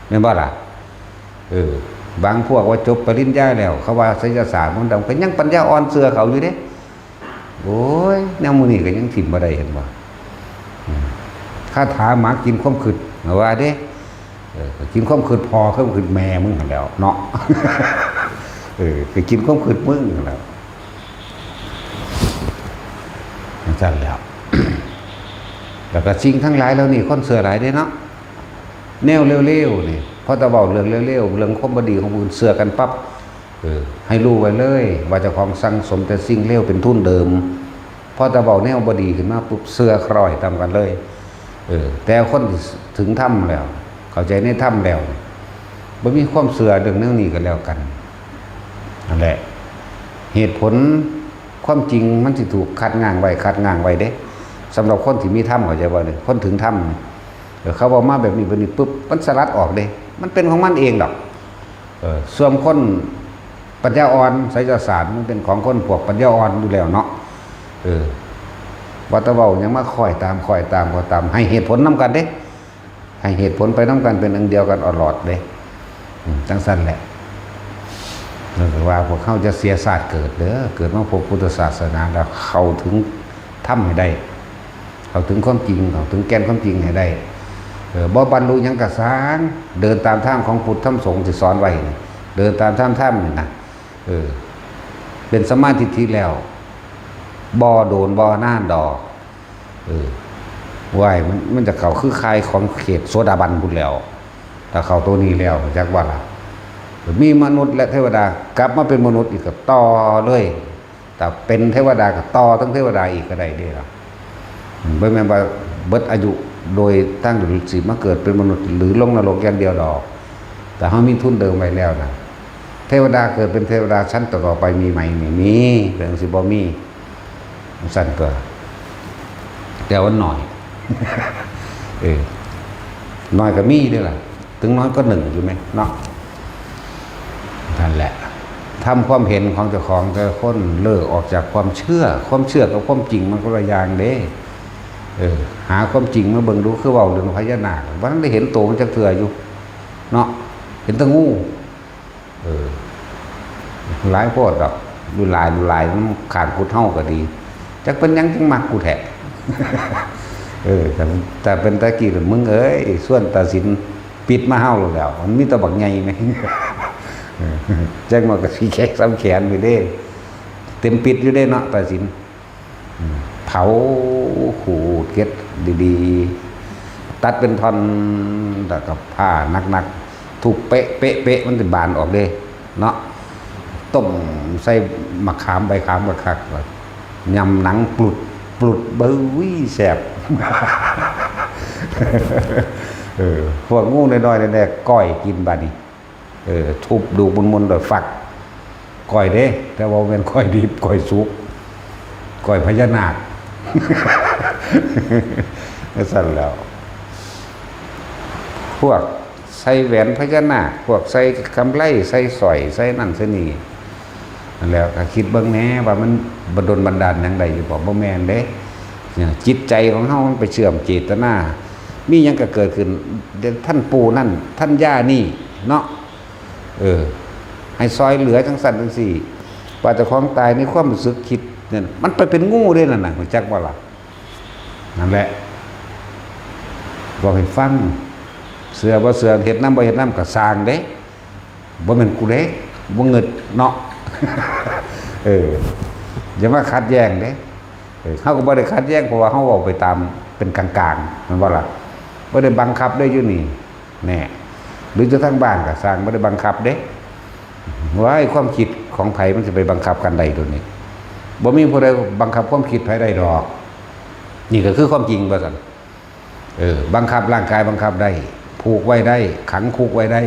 Speaker 1: แม่นบ่ล่ะบางพวกว่าจบปริญญาแล้วเขาว่าศิลปศาสตร์มันดำก็ยังปัญญาอ่อนเสือเขาอยู่เด้โอ้ยแนวมื้อนี้ก็ยังถิ่มบ่ได้เห็นบ่คาถาหมากินความคิดว่าเด้กินความคิดพอความคิดแม่มึงหั่นแล้วเนาะ ไปกินความคิดมึงหั่นแล้วจังแล้ว แล้วก็สิ่งทั้งหลายแล้วนี่คนเสือหลายได้เนาะแนวเร็วๆนี่พอตะเบาเรื่องเร็วๆเรื่องความบดีของผู้อื่นเสือกันปั๊บให้รู้ไว้เลยว่าเจ้าของสั่งสมแต่สิ่งเร็วเป็นทุนเดิมพอตะเบาแนวบดีขึ้นมาปุ๊บเสือคล้อยตามกันเลยแต่คนถึงถ้ำแล้วเข้าใจในถ้ำแล้วบ่มีความเสือเรื่องนี้กันแล้วกันนั่นแหละเหตุผลความจริงมันสิถูกคัดง้างไว้เด้สำหรับคนที่มีถ้ำเข้าใจบ่เนี่ยคนถึงถ้ำเขาบอกมาแบบนี้ปุ๊บมันสลัดออกเด้มันเป็นของมันเองดอกส่วนคนปัญญาอ่อนไสยศาสตร์มันเป็นของคนพวกปัญญาอ่อนอยู่แล้วเนาะวัตถุเว้ายังมาคอยตามก็ตามให้เหตุผลนํกันเด้ให้เหตุผลไปนํกันเป็นอันเดียวกันอลอดเด้จังซั่นแหละนั่นคือว่าพวกเขาจะเสียศาสตร์เกิดเด้อเกิดมาพบพุทธศาสนาแล้วเข้าถึงถ้ำให้ได้เข้าถึงความจริงเข้าถึงแก่นความจริงให้ได้บ่บรรลุหยังกะสร้างเดินตามทางของพุทธธรรมสงฆ์ที่สอนไว้เดินตามถ้ำนี่นะ เป็นสมาธิที่แล้วบ่โดนบ่น่านดอกไหวมันจะเข้าคือคายของเขตโสดาบันพุ่นแล้วถ้าเข้าตัวนี้แล้วจักว่าล่ะมีมนุษย์และเทวดากลับมาเป็นมนุษย์อีกก็ต่อเลยแต่เป็นเทวดาก็ต่อทั้งเทวดาอีกก็ได้เด้ล่ะบ่แม่นว่าเบิดอายุโดยตั้งหรือสิมาเกิดเป็นมนุษย์หรือลงนรกอย่างเดียวดอกแต่เฮามีทุนเดิมไว้แล้วนะเทวดาเกิดเป็นเทวดาชั้นต่อไปมีไหมไม่มีเรื่องสิบ่มีสั่นก็แต่ว่าหน่อยน้อยก็มีด้วยล่ะถึงน้อยก็หนึ่งอยู่ไหมเนาะนั่นแหละทำความเห็นของเจ้าของแต่คนเลิกออกจากความเชื่อกับความจริงมันก็ละอย่างเด้หาความจริงมาเบิ่งดูคือเว้าเรื่องพญานาคว่านั้นได้เห็นโตมันจักเทื่ออยู่เนาะเห็นแตะงูหลายโพดดอกดูลายมันขาดกูเท่าก็ดีจักเป็นยังจังมักกูแท้แต่เป็นตะกี้มึงส่วนตัดสินปิดมาเฮาแล้วมันมีตะบักใหญ่ไหมแจ้งมากับสีแขกซ้ำแขนไปเด้เต็มปิดอยู่ได้เนาะตัดสินเผาขูดเก็ดดีๆตัดเป็นท่อนแต่กับผ้านักถูกเป๊ะมันจะบานออกเด้เนาะต้มใส่มะขามใบขามกระคักยำหนังปลุดเบ้ยแสบพวกงูน้อยๆแน่ๆก้อยกินบาดนี้ทุบดูมุนๆโดยฝักก้อยเด้แต่ว่าเป็นก้อยดิบก้อยสุกก้อยพญานาคสั่นแล้วพวกใส่แหวนพญานาคพวกใส่กำไลใส่สร้อยใส่นั่นใส่นี่นั่นแล้วก็คิดเบิ่งแหน่ว่ามันดลบันดาลหยังใดอยู่บ่แม่นเด้จิตใจของเฮามันไปเชื่อมเจตนามีหยังก็เกิดขึ้นท่านปู่นั่นท่านย่านี่เนาะให้ซอยเหลือจังสั่นจังสี่ว่าเจ้าของตายในความรู้สึกคิดเนี่ยมันไปเป็นงูด้วยนั่นน่ะรู้จักบ่ล่ะนั่นแหละบอกให้ฟังเสือบ่เสือเฮ็ดน้ำบ่เฮ็ดน้ำก็สร้างเด้บ่แม่นกูเด้บ่เงิดเนาะอย่ามาขัดแย้งเด้เขาก็บ่ได้ขัดแย้งเพราะว่าเขาเอาไปตามเป็นกลางๆมันว่าล่ะบ่ได้บังคับได้อยู่นี่แน่หรือจะทั้งบ้านก็สร้างบ่ได้บังคับเด้ว่าไอ้ความคิดของไผมันจะไปบังคับกันใดโดนนี่บ่มีผู้ใดบังคับความคิดไผได้ดอกนี่ก็คือความจริงว่าซั่นบังคับร่างกายบังคับได้ผูกไว้ได้ขังคุกไว้ได้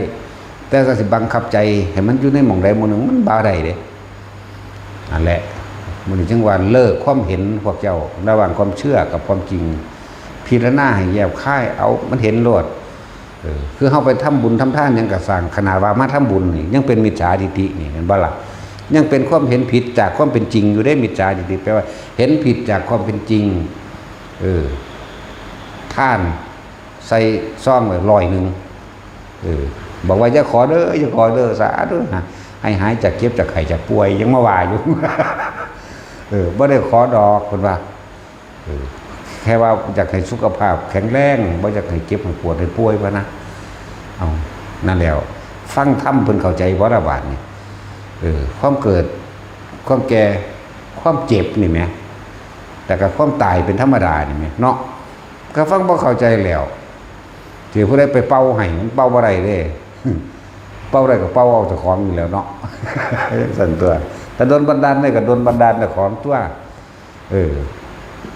Speaker 1: แต่ก็สิบังคับใจให้มันอยู่ในหม่องใดหม่องหนึ่งมันบ่ได้เด้นั่นแหละมันจึงว่าเลิกความเห็นพวกเจ้าระหว่างความเชื่อกับความจริงพิจารณาให้แยบคายเอามันเห็นโลดคือเฮาไปทำบุญทำทานยังกะสร้างขนาดว่ามาทำบุญนี่ยังเป็นมิจฉาทิฏฐินี่เห็นบ่ล่ะยังเป็นความเห็นผิดจากความเป็นจริงอยู่ได้มิจฉาทิฏฐิแปลว่าเห็นผิดจากความเป็นจริงท่านใส่ซ่องไว้100บอกว่าอย่าขอเด้อสาธุให้หายจากเจ็บจากไข้จากป่วยยังมาว่าอยู่บ่ได้ขอดอกคนว่าแค่ว่าอยากให้สุขภาพแข็งแรงบ่อยากให้เจ็บให้ปวดให้ป่วยพะนะเอานั่นแล้วฟังธรรมเพิ่นเข้าใจบ่ล่ะบาดนี่ความเกิดความแก่ความเจ็บนี่แหมแต่ก็ความตายเป็นธรรมดานี่แหมเนาะก็ฟังบ่เข้าใจแล้วสิผู้ใดไปเป่าให้มันเป่าบ่ได้เด้เป่าได้ก็เป่าเอาเจ้าของอยู่แล้วเนาะสั่นตัวแต่โดนบันดาลได้ก็โดนบันดาลแต่ของตัว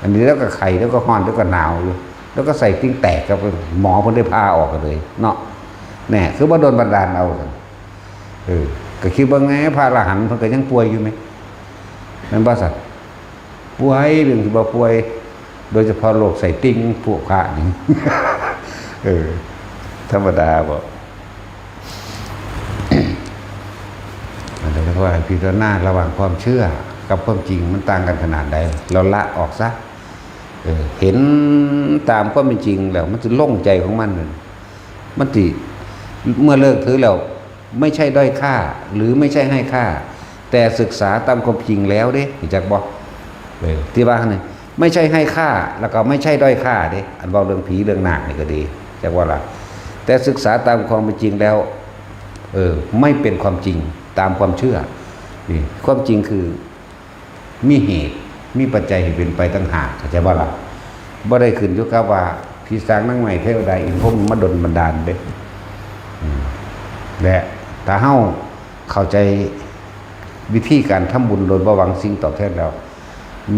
Speaker 1: อันนี้แล้วก็ไข่แล้วก็ฮ้อนแล้วก็หนาวอยู่แล้วก็ใส่ติ้งแตกกับหมอเพิ่นได้พาออกกันเลยเนาะแน่คือบ่โดนบันดาลเอาซั่นก็คิดว่าไงพระอรหันต์เพิ่นก็ยังป่วยอยู่มั้ยนั่นบ่สัตว์ป่วยเรื่องที่บ่ป่วยโดยเฉพาะโรคใส่ติ้งพวกพระนี่ธรรมดาบ่อันนี้ก็ว่าพิจารณาระหว่างความเชื่อกับความจริงมันต่างกันขนาดใดเราละออกซะเห็นตามความเป็นจริงแล้วมันจะโล่งใจของมันมันสิเมื่อเลิกถือแล้วไม่ใช่ด้อยค่าหรือไม่ใช่ให้ค่าแต่ศึกษาตามความจริงแล้วเด้รู้จักบ่ที่ว่านี่ไม่ใช่ให้ค่าแล้วก็ไม่ใช่ด้อยค่าเด้อันเว้าเรื่องผีเรื่องนาคนี่ก็ดีจักว่าล่ะแต่ศึกษาตามความเป็นจริงแล้วไม่เป็นความจริงตามความเชื่อนี่ความจริงคือ มีเหตุมีปัจจัยให้เป็นไปต่างหากเข้าใจบ่ล่ะบ่ได้ขึ้นอยู่กับว่าพี่สร้างนั่งใหม่เทวดาอินพรหมมาดลบันดาลเด้และถ้าเฮาเข้าใจวิธีการทำบุญโดยบ่หวังสิ่งตอบแทนแล้ว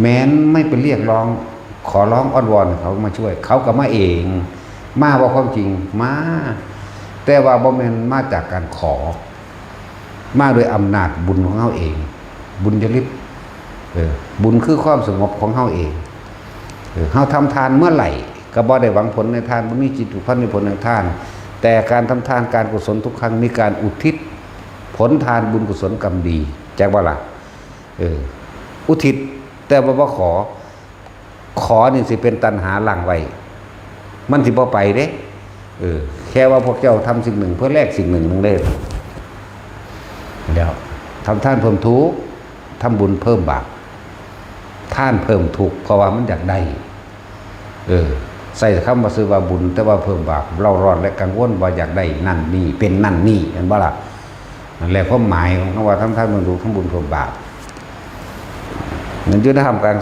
Speaker 1: แม้นไม่ไปเรียกร้องขอร้องอ้อนวอนเขามาช่วยเขาก็มาเองมาว่าความจริงมาแต่ว่าบ่แม่นมาจากการขอมาโดยอำนาจบุญของเฮาเองบุญญาลิศบุญคือความสงบของเฮาเองเฮาทำทานเมื่อไหร่ก็บ่ได้หวังผลในทานบ่มีจิตผูกพันในผลในทานแต่การทำทานการกุศลทุกครั้งมีการอุทิศผลทานบุญกุศลกรรมดีแจ้งว่าล่ะอุทิศแต่บ่ขอนี่สิเป็นตัณหาหลังไว้มันสิบ่ไปเด้แค่ว่าพวกเจ้าทำสิ่งหนึ่งเพื่อแลกสิ่งหนึ่งนั่นเด้แล้วทำทานเพิ่มทุกข์ทำบุญเพิ่มบาปท่านเพิ่มทุกข์เพราะว่ามันอยากได้ใส่คำว่าซื้อว่าบุญแต่ว่าเพิ่มบาปเราร้อนและกังวลว่าอยากได้นั่นนี่เป็นนั่นนี่เห็นบ่ล่ะนั่นแหละความหมายของคำว่าทำทานเพิ่มทุกข์ทำบุญเพิ่มบาปนั่นอยู่ในธรรมการ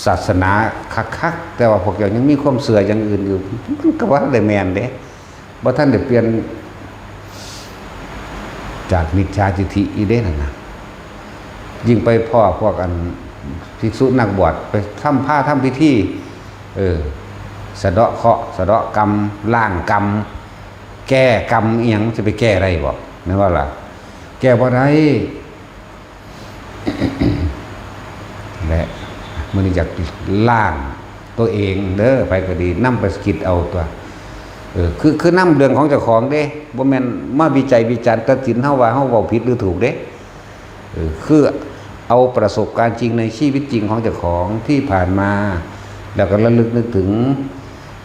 Speaker 1: ศาสนาคักๆแต่ว่าพวกเจ้ายังมีความเสื่ออย่างอื่นอยู่ก็ว่าได้แม่นเด้บ่ท่านได้เปลี่ยนจากมิจฉาทิฏฐิอีเด้นั่นน่ะยิ่งไปพ่อพวกอันภิกษุนักบวชไปทำผ้าทำพิธีสะเดาะเคราะห์สะเดาะกรรมล้างกรรมแก้กรรมอีหยังจะไปแก้อะไรบ่นั่นว่าล่ะแก้บ่ได้ และมื้อนี้อยากล้างตัวเองเด้อไปก็ดีนำไปคิดเอาตัวคือนำเรื่องของเจ้าของเด้บ่แม่นมาวิจัยวิจารณ์ตัดสินเฮาว่าเฮาเว้าผิดหรือถูกเด้คือเอาประสบการณ์จริงในชีวิตจริงของเจ้าของที่ผ่านมาแล้วก็ระลึกนึกถึง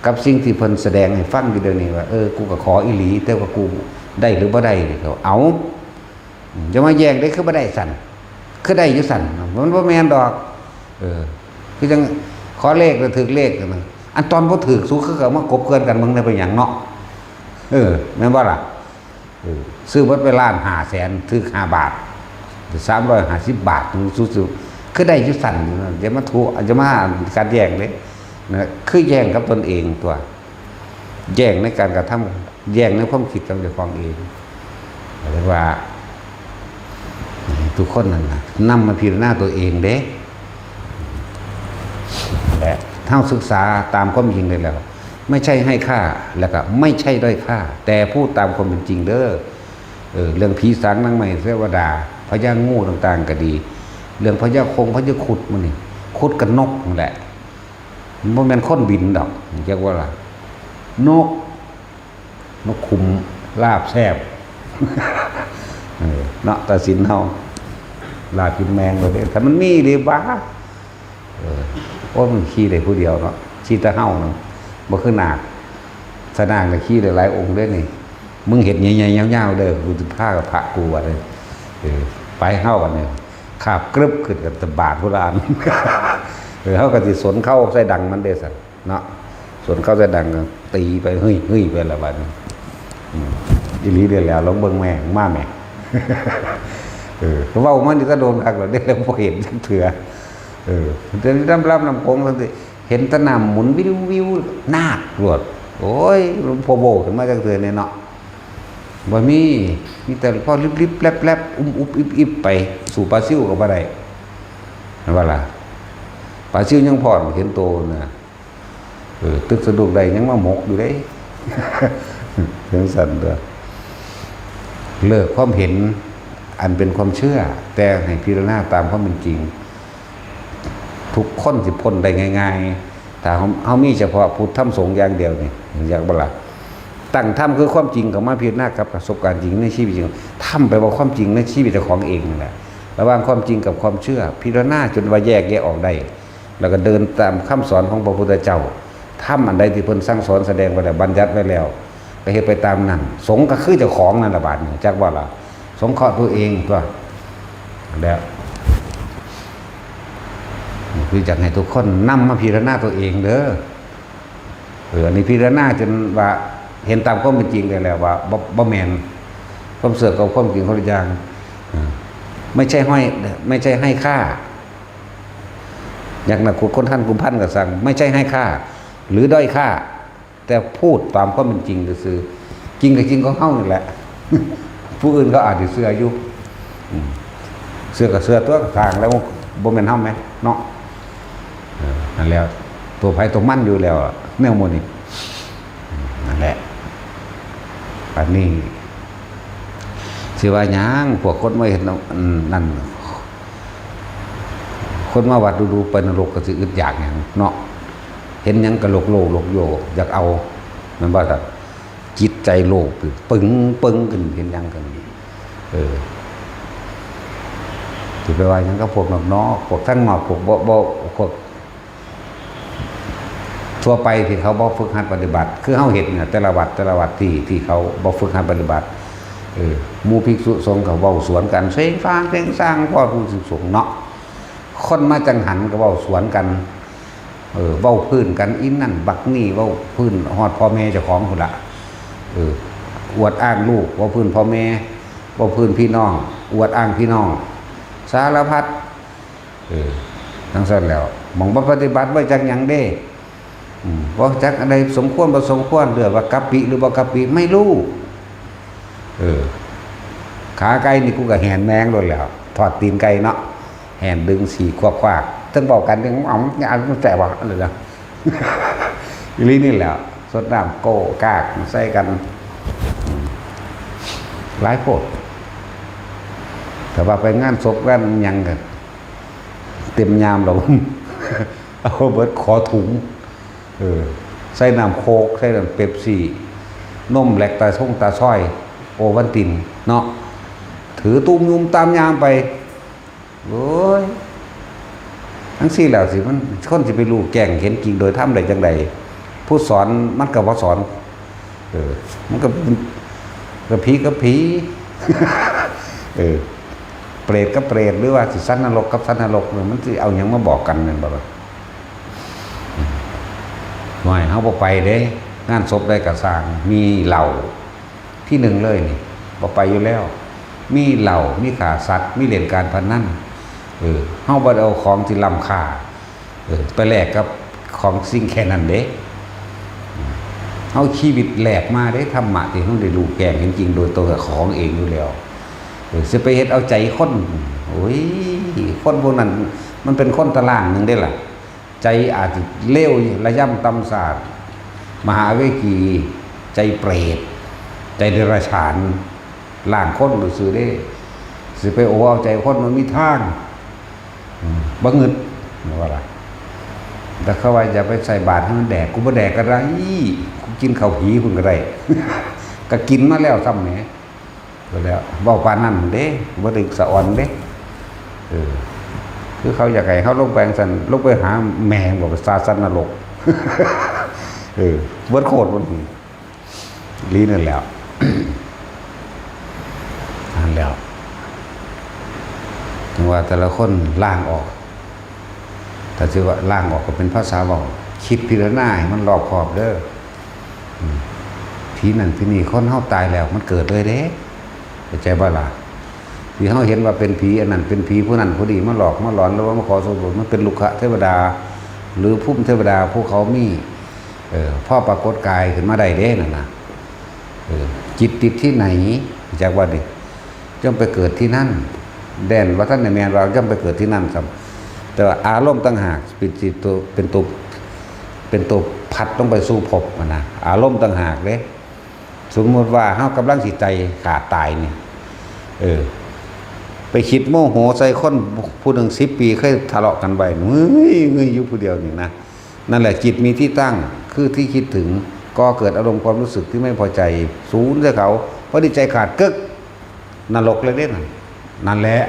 Speaker 1: กับสิ่งที่เพิ่นแสดงให้ฟังอยู่เดี๋ยวนี้ว่ากูก็ขออีหลีแต่ว่ากูได้หรือบ่ได้เขาเอาจะมาแย่งได้คือบ่ได้สั่นคือได้อยู่สั่นมันบ่แม่นดอกคือจังขอเลขแล้วถึกเลขกันอันตอนบ่ถึกสู้คือก็มากบเกินกันมึงได้เป็นหยังเนาะแม่นบ่ล่ะซื้อเบิดไปล้าน500,000ถึก5 บาท350 บาทสู้ๆคือได้อยู่สั่นอย่ามาถูกจะมาการแย่งเด้นะคือแย่งกับตนเองตัวแย่งในการกระทำแย่งในความคิดของเจ้าของเองเรียกว่าทุกคนนั่นน่ะนำมาพิจารณาตัวเองเด้และถ้าศึกษาตามความจริงเลยแล้วไม่ใช่ให้ค่าแล้วก็ไม่ใช่ด้อยค่าแต่พูดตามความเป็นจริงเด้อเรื่องผีสางนางไม้เทวดาพญางูต่างๆก็ดีเรื่องพญาคงพญาขุดมันนี่ขุดกับนกนั่นแหละมันบ่แม่นคนบินดอกเรียกว่าล่ะนกคุมลาบแซ่บเนาะตัดสินเฮาลาบกินแมงบ่ได้ถ้ามันมีหรือบ้ามันขี้ได้ผู้เดียวเนาะขี้ตะเฮาเนาะบ่คือนาคสนางก็ขี้ได้หลายองค์เด้อนี่มึงเห็นใหญ่ๆยาวๆเด้อกูสิพากับพระกูว่าเลยไปเฮากันเนี่ยคาบกรึบขึ้นกับตะบาดโบราณเฮาก็สิสนเข้าใส่ดังมันเด้อซั่นเนาะสนเข้าใส่ดังก็ตีไปเฮ้ยๆไปละบัดนี้อีหลีเด้แล้วลองเบิ่งแม่มาแม่เว้ามันนี่ก็โดนคักแล้วได้แล้วบ่เห็นจักเทื่อแต่น้ำรับน้ำโขงซั่นสิเห็นตะน้ำหมุนวิวนาครวดโอ้ยหลวงพ่อโบขึ้นมาจักเทื่อเนี่ยเนาะบ่มีแต่พอลิบๆแลบๆอุบๆอิบๆไปสู่ปลาซิ่วก็บ่ได้นั่นว่าล่ะปลาซิ่วยังพอเห็นโตน่ะตึกสะดุกได้ยังมาหมกอยู่เด้ถึงสั่นเด้อเลิกความเห็นอันเป็นความเชื่อแต่ให้พิจารณาตามความเป็นจริงทุกคนสิพ้นได้ง่ายๆถ้าเฮามีเฉพาะพุทธธรรมสงฆ์อย่างเดียวนี่อยากบ่ล่ะตั้งธรรมคือความจริงของมาพิจารณากับประสบการณ์จริงในชีวิตจริงธรรมแปลว่าความจริงในชีวิตของเองนั่นแหละระหว่างความจริงกับความเชื่อพิจารณาจนว่าแยกออกได้แล้วก็เดินตามคำสอนของพระพุทธเจ้าธรรมอันใดที่เพิ่นสั่งสอนแสดงไว้แล้วบัญญัติไว้แล้วก็เฮ็ดไปตามนั้นสงฆ์ก็คือเจ้าของนั่นล่ะบาดนี้จักว่าล่ะสงเคราะห์ตัวเองตัวแล้วคืออยากให้ทุกคนนำมาพิจารณาตัวเองเด้ออันนี้พิจารณาจนว่าเห็นตามความเป็นจริงได้แล้วว่าบ่แม่นความเสื่อมกับความจริงคนละอย่างไม่ใช่ให้ค่า อย่างนักคนท่านกุมพันก็สั่งไม่ใช่ให้ค่าหรือด้อยค่าแต่พูดตามความเป็นจริงก็คือจริงกับจริงของเฮานี่แหละ ผู้อื่นก็อาจจะเสื้ออยู่เสื้อกับเสื้อตัวทางแล้วบ่แม่นเฮาไหมเนาะนั่นแล้วตัวไผตัวมันอยู่แล้วแนวโมนี่นั่นแหละอันนี้สิว่าหยังพวกคนมาเห็นนั่นคนมาวัดดูไปนรกก็สิอึดอยากหยังเนาะเห็นหยังกะโลกโยอยากเอามันว่าแต่จิตใจโลภปึ้งขึ้นเห็นหยังกันสิไปว่าหยังก็พวกนอกพวกทั้งนอกพวกบ่พวกทั่วไปที่เขาบ่ฝึกหัดปฏิบัติคือเฮาเห็นเนี่ยแต่ละวัดที่เขาบ่ฝึกหัดปฏิบัติหมู่ภิกษุสงฆ์เขาเว้าสวนกันเสียงฟังเพลงสร้างพ่อผู้ศึกษงเนาะคนมาจังหันก็เว้าสวนกันเว้าพื้นกันอินนั่นบักนี่เว้าพื้นฮอดพ่อแม่เจ้าของพุ่นละอวดอ้างลูกเว้าพื้นพ่อแม่เว้าพื้นพี่น้องอวดอ้างพี่น้องสารพัดทั้งสิ้นแล้วมองบ่ปฏิบัติไว้จักหยังเด้บ่จักอะไรสมควรบ่สมควรเรื่องว่ากัปปิหรือบ่กัปปิไม่รู้ขาไก่นี่กูก็แหนแมงโดนแล้วถอดตีนไก่เนาะแหนดึงสีควักทั้งบอกกันทั้งอ๋ออย่าอันมันแสบว่ะอะไรนะอีลี่นี่แหละสดน้ำโก้กากใส่กันหลายโพดแต่ว่าไปงานศพกันยังกันเต็มยามเรา เอาเบิดขอถุงใส่น้ำโคกใส่น้ำเป๊ปซี่นมแหลกตาส่งตาซ้อยโอวันตินเนาะถือตุ้มยุมตามยามไปโอ้ยทั้งสี่แล้วสิมันคนจะไปรู้แก่งเห็นจริงโดยทำใดจังใดผู้สอนมันกับว่าสอนมันกับผีกับผี เปรตกับเปรตหรือว่าสิสันนรกกับสันนรกเนี่ยมันจะเอาอย่างมาบอกกันเนี่ยบอกว่าไม่เขาบอกไปเด้งานศพได้กระสร้างมีเหล่าที่หนึ่งเลยนี่บอกไปอยู่แล้วมีเหล่ามีขาสัตว์มีเหรียญการพนันเฮาบ่เอาของที่ล้ำค่าไปแลกกับของสิ่งแค่นั้นเด้เฮาชีวิตแลกมาได้ธรรมะที่เฮาได้รู้แก่งจริงๆโดยตัวของเองอยู่แล้วสิไปเฮ็ดเอาใจคนโอ้ยคนพวกนั้นมันเป็นคนตารางนึงได้ล่ะใจอาจจะเลวระย่ำตำศาสตร์มหาเวกีใจเปรตใจเดรัจฉานล่างคนดูซื่อได้สิไปโอ้เอาใจคนมันมีทางบ่งึดว่าล่ะแต่เขาว่าอย่าไปใส่บาตรให้มันแดกกูบ่แดกก็ได้กูกินข้าวผีพุ่นก็ได้ ก็กินมาแล้วซ้ำแหมก็แล้วเว้าปานนั้นเด้บ่ได้สะอ่อนเด้คือเขาอยากให้เขาลงไปสั่นลงไปหาแม่บอกว่าศาสนรกเบิดโคตรมันลีนั่นแล้วนั่นแล้วถึงว่าแต่ละคนล่างออกแต่ที่ว่าล่างออกก็เป็นภาษาบอกคิดพิจารณาให้มันรอบคอบเด้อผีนั่นผีนี่คนเฮาตายแล้วมันเกิดเลยเด้เข้าใจบ่ล่ะที่เขาเห็นว่าเป็นผีอันนั้นเป็นผีผู้นั้นผู้นี้มาหลอกมาหลอนแล้วว่ามาขอส่วนบุญมันเป็นลุกขะเทวดาหรือพุ่มเทวดาผู้เขามีพ่อปรากฏกายขึ้นมาได้เด้นั่นนะจิตติดที่ไหนจากว่าดิย่อมไปเกิดที่นั่นแดนว่าท่านในแมนเราย่อมไปเกิดที่นั่นครับแต่ว่าอารมณ์ต่างหากเป็นจิตตัวเป็นตัวพัดต้องไปสู่ภพนะอารมณ์ต่างหากเลยสมมติว่าเขากำลังจิตใจขาดตายเนี่ยไปคิดโมโหใส่คนผู้หนึ่ง10 ปีเคยทะเลาะกันไปเฮ้ยอยู่ผู้เดียวนี่นะนั่นแหละจิตมีที่ตั้งคือที่คิดถึงก็เกิดอารมณ์ความรู้สึกที่ไม่พอใจสูญเสียเขาเพราะดีใจขาดกึกนรกเลยเด้นั่นแหละ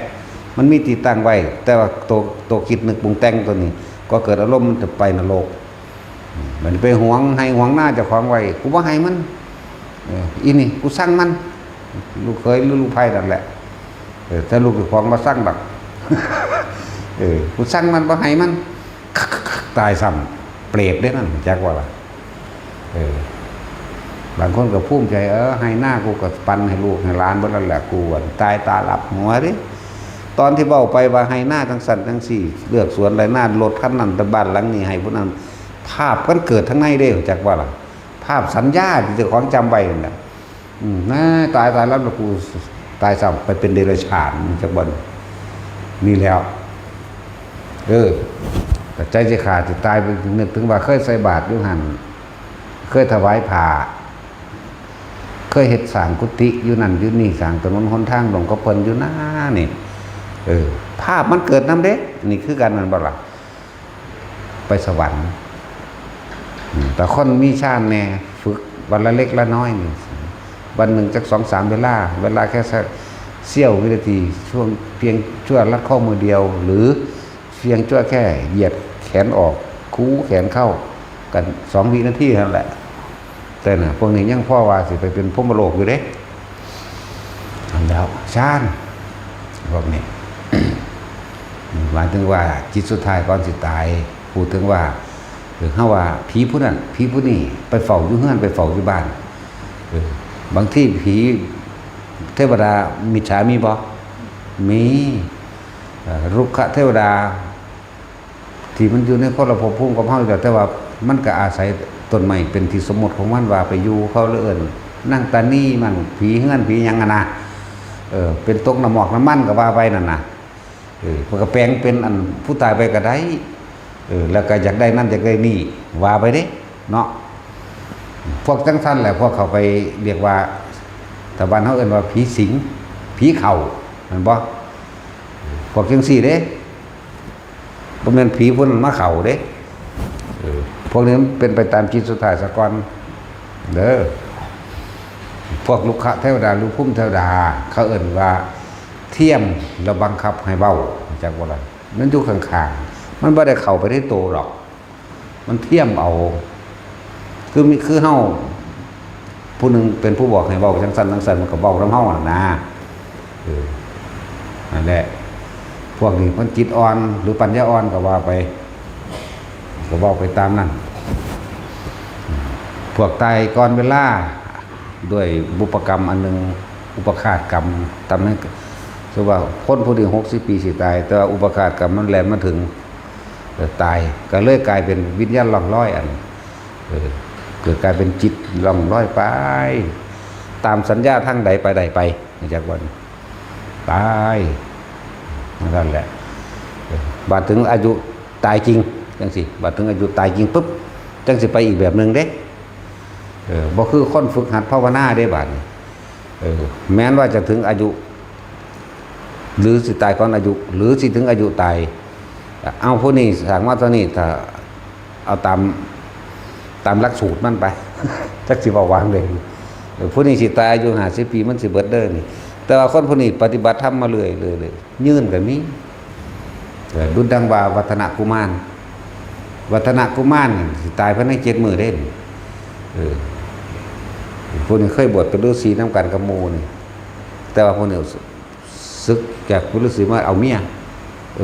Speaker 1: มันมีที่ตั้งไว้แต่ว่าตัวคิดนึกปรุงแต่งตัวนี้ก็เกิดอารมณ์มันจะไปนรกมันไปหวงให้หวงหน้าเจ้าของไว้กูว่าให้มันอีนี่กูสร้างมันลูกเคยหรือลูกไผ่นั่นแหละถ้าลูกเจ้าของมาสร้างแบบกูสร้างมันบ่ให้มันตายซ้ำเปรตได้นั่นจักว่าล่ะบางคนก็ภูมิใจให้หน้ากูก็ปันให้ลูกให้หลานบ่นั่นแหละกูตายตาหลับหัวดิ ตอนที่เว้าไปว่าให้หน้าจังสั่นจังสี่เลือกสวนไรหน้ารถคันนั้นแต่บ้านหลังนี้ให้ผู้นั้นภาพมันเกิดทั้งในเด้อจักว่าล่ะภาพสัญญาที่เจ้าของจำไว้นั่นน่ะน่าตายแล้วกูตายซ้ำไปเป็นเดรัจฉานจักบ่นี่แล้วแต่ใจจะขาดจะตายไปนึกถึงว่าเคยใส่บาตรอยู่หั่นเคยถวายผ้าเคยเฮ็ดสร้างกุฏิอยู่นั่นอยู่นี่สร้างถนนหนทางหลวงก็เพิ่นอยู่นะนี่ภาพมันเกิดนำเด้นี่คือกันนั่นบ่ล่ะไปสวรรค์แต่คนมีชาติแน่ฝึกวันละเล็กละน้อยนี่วันหนึ่งจัก 2-3 เวลาแค่เสี้ยววินาทีช่วงเพียงชั่วลัดข้อมือเดียวหรือเพียงชั่วแค่เหยียดแขนออกคู้แขนเข้ากัน2 วินาทีเท่านั้นแหละแต่น่ะพวกนี้ยังพ่อว่าสิไปเป็นพรหมโลกอยู่เด้แล้วชาญพวกนี้ หมายถึงว่าจิตสุดท้ายก่อนสิตายพูดถึงว่าหรือเขาว่าผีผู้นั้นผีผู้นี้ไปเฝ้าอยู่เฮือนไปเฝ้าอยู่บ้านบางที่ผีเทวดามิจฉามีบ่มีรุกขเทวดาที่มันอยู่ในคนละภพภูมิกับเฮาแต่ว่ามันก็อาศัยต้นไม้เป็นที่สมมุติของมันว่าไปอยู่เขาเอิ้นนั่งตานี่มันผีเฮือนผีหยังนะเป็นตกน้ำหมอกน้ำมันก็ว่าไปนั่นน่ะมันก็แปลงเป็นอันผู้ตายไปก็ได้แล้วก็อยากได้นั่นอยากได้นี่ว่าไปเด้เนาะพวกจังซั่นแหละพวกเขาไปเรียกว่าตะวันเฮาเอิ้นว่าผีสิงผีเข้าแม่นบ่พวกจังซี่เด้บ่แม่นผีพุ่นมาเข้าเด้พวกนี้มันเป็นไปตามจิตสุดท้ายซะก่อนเด้อพวกลูกขะเทวดาหรือภูมิเทวดาเขาเอิ้นว่าเทียมแล้วบังคับให้เว้าจักว่าล่ะมันอยู่ข้างๆมันบ่ได้เข้าไปในโตหรอกมันเทียมเอาคือเฮาผู้นึงเป็นผู้บอกให้เว้าจังซั่นจังซั่นมันก็เว้านำเฮาน่ะนะนั่นแหละพวกนี้มันจิตอ่อนหรือปัญญาอ่อนก็ว่าไปก็เว้าไปตามนั้นพวกตายก่อนเวลาด้วยบุพกรรมอันนึงอุปฆาตกรรมทำให้คือว่าคนผู้ที่60 ปีสิตายแต่ว่าอุปฆาตกรรมมันแล่นมาถึงตายก็เลยกลายเป็นวิญญาณล่องลอยอันเกิดกลายเป็นจิตล่องลอยไปตามสัญญาทั้งใดไปใดไปจากวันตายนั่นแหละบาดถึงอายุตายจริงจังสิบาดถึงอายุตายจริงปุ๊บจังสิไปอีกแบบนึงเด้บ่คือคนฝึกหัดภาวนาได้บาดแม้นว่าจะถึงอายุหรือสิตายก่อนอายุหรือสิถึงอายุตายเอาพวกนี้สร้างว่าตอนนี้ถ้าเอาตามหลักสูตรมันไปจักสิบ่วางเลยพวกนี้สิตายอายุ50 ปีมันสิเบิดเด้อนี่แต่ว่าคนพวกนี้ปฏิบัติธรรมมาเรื่อยยืนก็มีดุจดังว่าวัฒนกุมารสิตายภายใน7 มื้อเด้พวกนี้เคยบวชเป็นฤาษีนำกันกับหมู่นี่แต่ว่าพวกนี้ศึกจากฤาษีมาเอาเมีย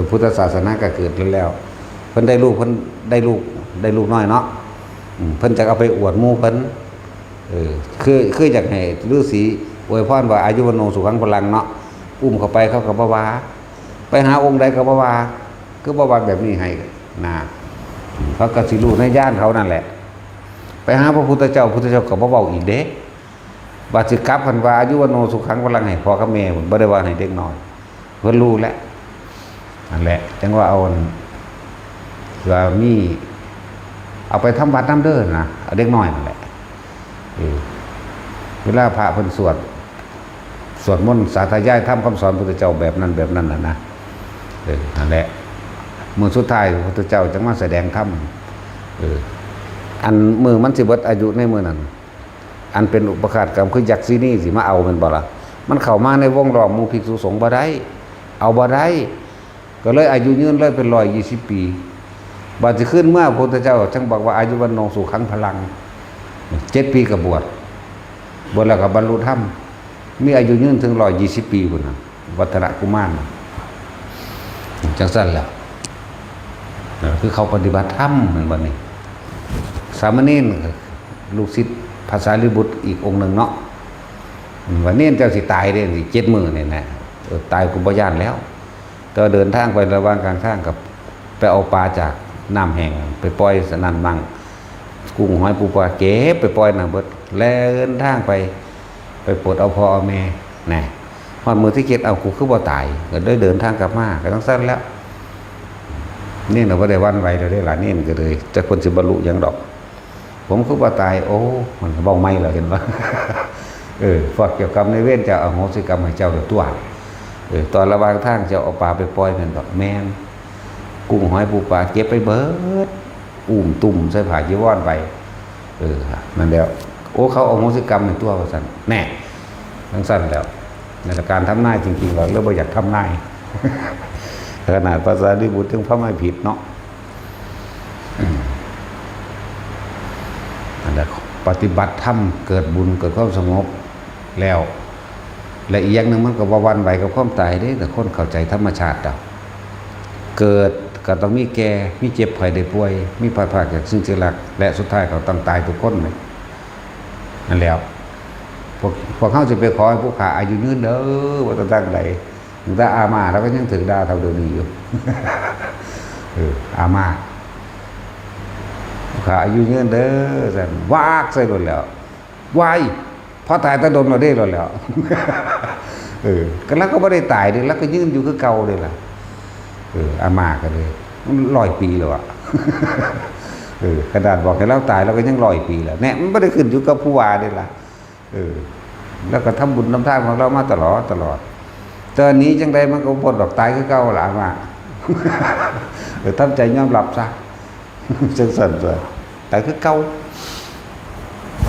Speaker 1: พุทธศาสนาก็เกิดแล้วเพิ่นได้ลูกน้อยเนาะเพิ่นจะเอาไปอวดหมู่เพิ่นคืออยากให้ฤาษีอวยพรว่าอายุวโนสุขังพลังเนาะอุ้มเข้าไปเขาก็บ่ว่าไปหาองค์ใดก็บ่ว่าคือบ่ว่าแบบนี้ให้นะเขาก็สิรู้ในญาณเขานั่นแหละไปหาพระพุทธเจ้าก็บ่เว้าอีกเด้ว่าสิกลับเพิ่นว่าอายุวโนสุขังพลังให้พ่อกับแม่เพิ่นบ่ได้ว่าให้เด็กน้อยเพิ่นรู้แล้วนั่นแหละจังว่าเอาว่ามีเอาไปทำวัดน้ำเด้อนะเอาเด็กน้อยนั่นแหละเวลาพระเพิ่นสวดมนต์สาธยายธรรมคำสอนพระพุทธเจ้าแบบนั้นน่ะนะนั่นแหละมื้อสุดท้ายพระพุทธเจ้าจังมาแสดงธรรมอันมือมันสิเบิดอายุในมื้อนั้นอันเป็นอุปฆาตกรรมคือยักษ์ซีนี่สิมาเอาแม่นบ่ล่ะมันเข้ามาในวงล้อมหมู่ภิกษุสงฆ์บ่ได้เอาบ่ได้ก็เลยอายุยืนเลยเป็น120 ปีบัดสิขึ้นเมื่อพระพุทธเจ้าจังบอกว่าอายุวันโนสุขังพลัง7 ปีก็บวชแล้วก็บรรลุธรรมมีอายุยืนถึง120 ปีพุ่นน่ะวัฒนกุมารจังซั่นแหละคือเขาปฏิบัติธรรมเหมือนบัดนี้สามเณรลูกศิษย์ภาษาลิบุตรอีกองค์หนึ่งเนาะวันนี้เจ้าสิตายเด้สิ7 มื้อนี่นะตายกูบ่ย่านแล้ว ก็เดินทางไประหว่างกลางทางกับไปเอาปลาจากน้ำแห้งไปปล่อยสนั่นมั่งกุ้งหอยปูปลาเก็บไปปล่อยน่ะเบิดแล้วเดินทางไปปลดเอาพ่อเอาแม่แน่ฮอดมือที่เก็ดเอากูคือบ่ตายก็ได้เดินทางกลับมาก็ต้องสั้นแล้วนี่เราบ่ได้วันไหวเราได้หลานนี่ก็เลยจะคนสิบรรลุยังดอกผมคือบ่ตายโอ้มันเบาไม่เหรอเห็นปะฝากเกี่ยวกับในเว้นจะเอาโหสิกรรมให้เจ้าเดือดตัวตอนระหว่างทางจะเอาปลาไปปล่อยเป็นดอกแมนกุ้งหอยปูปลาเก็บไปเบิดตุ่มใส่ผ้าจีวรไปนั่นแล้วโอ้เขาเอาโหสิกรรมในตัวว่าสั่นแน่ทั้งสั้นแล้วในการทำนายจริงๆเราเริ่มอยากทำนายขนาดภาษาดิบุตรถึงพระไม่ผิดเนาะปฏิบัติธรรมเกิดบุญเกิดความสงบแล้วและอีกอย่างหนึ่งมันก็วันไหวกับความตายได้แต่คนเข้าใจธรรมชาติเกิดก็ต้องมีแก่มีเจ็บไข้ได้ป่วยมีพลาดพลาดจากซึ่งที่รักและสุดท้ายเขาต้องตายทุกคนเลยนั่นแล้วพวกเขาจะไปขอให้ผู้ขาอายุยืนเด้อว่าจะตั้งใดถึงถ้าอามาแล้วก็ยังถือดาเท่าเดิมอยู่อามาขาอายุยืนเด้อสั่นวากใส่รถแล้ววายพอตายตะโดนเราได้รถแล้วก็แล้วก็ไม่ได้ตายเลยแล้วก็ยืนอยู่คือเก่าเลยล่ะอามาก็เลย100 ปีแล้วอะกระดาษบอกให้เราตายเราก็ยัง100 ปีแล้วเนี่ยมันไม่ได้ขึ้นอยู่กับผู้ว่าเลยล่ะแล้วก็ทำบุญทำทานของเรามาตลอดตอนนี้จังใดมันก็พ้นดอกตายคือเก่าล่ะมาทำใจยอมรับซะจังสั่นตัวแต่คือเก่า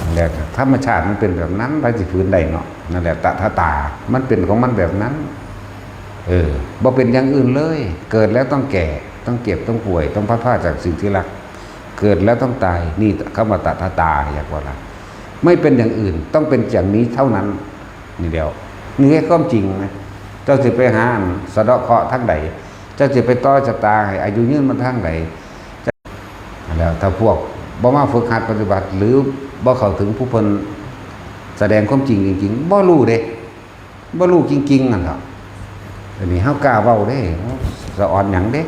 Speaker 1: นั่นแหละธรรมชาติมันเป็นแบบนั้นไปสิพื้นใดเนาะนั่นแหละตามันเป็นของมันแบบนั้นบ่เป็นอย่างอื่นเลยเกิดแล้วต้องแก่ต้องเก็บต้องป่วยต้องพัดพลาดจากสิ่งที่รักเกิดแล้วต้องตายนี่คำว่าตาอยากว่าละไม่เป็นอย่างอื่นต้องเป็นอย่างนี้เท่านั้นนี่เดียวนี่แค่ความจริงนะเจ้าจะไปหาสะเดาะเคราะห์ทั้งใดเจ้าจะไปต่อชะตาให้อายุยืนมันทั้งใดแล้วถ้าพวกบ่มาฝึกหัดปฏิบัติหรือบ่เข้าถึงผู้เพิ่นแสดงความจริงจริงๆบ่รู้เด้บ่รู้จริงๆนั่นแหละอันนี้เฮากล้าเว้าเด้สะอ่อนหยังเด้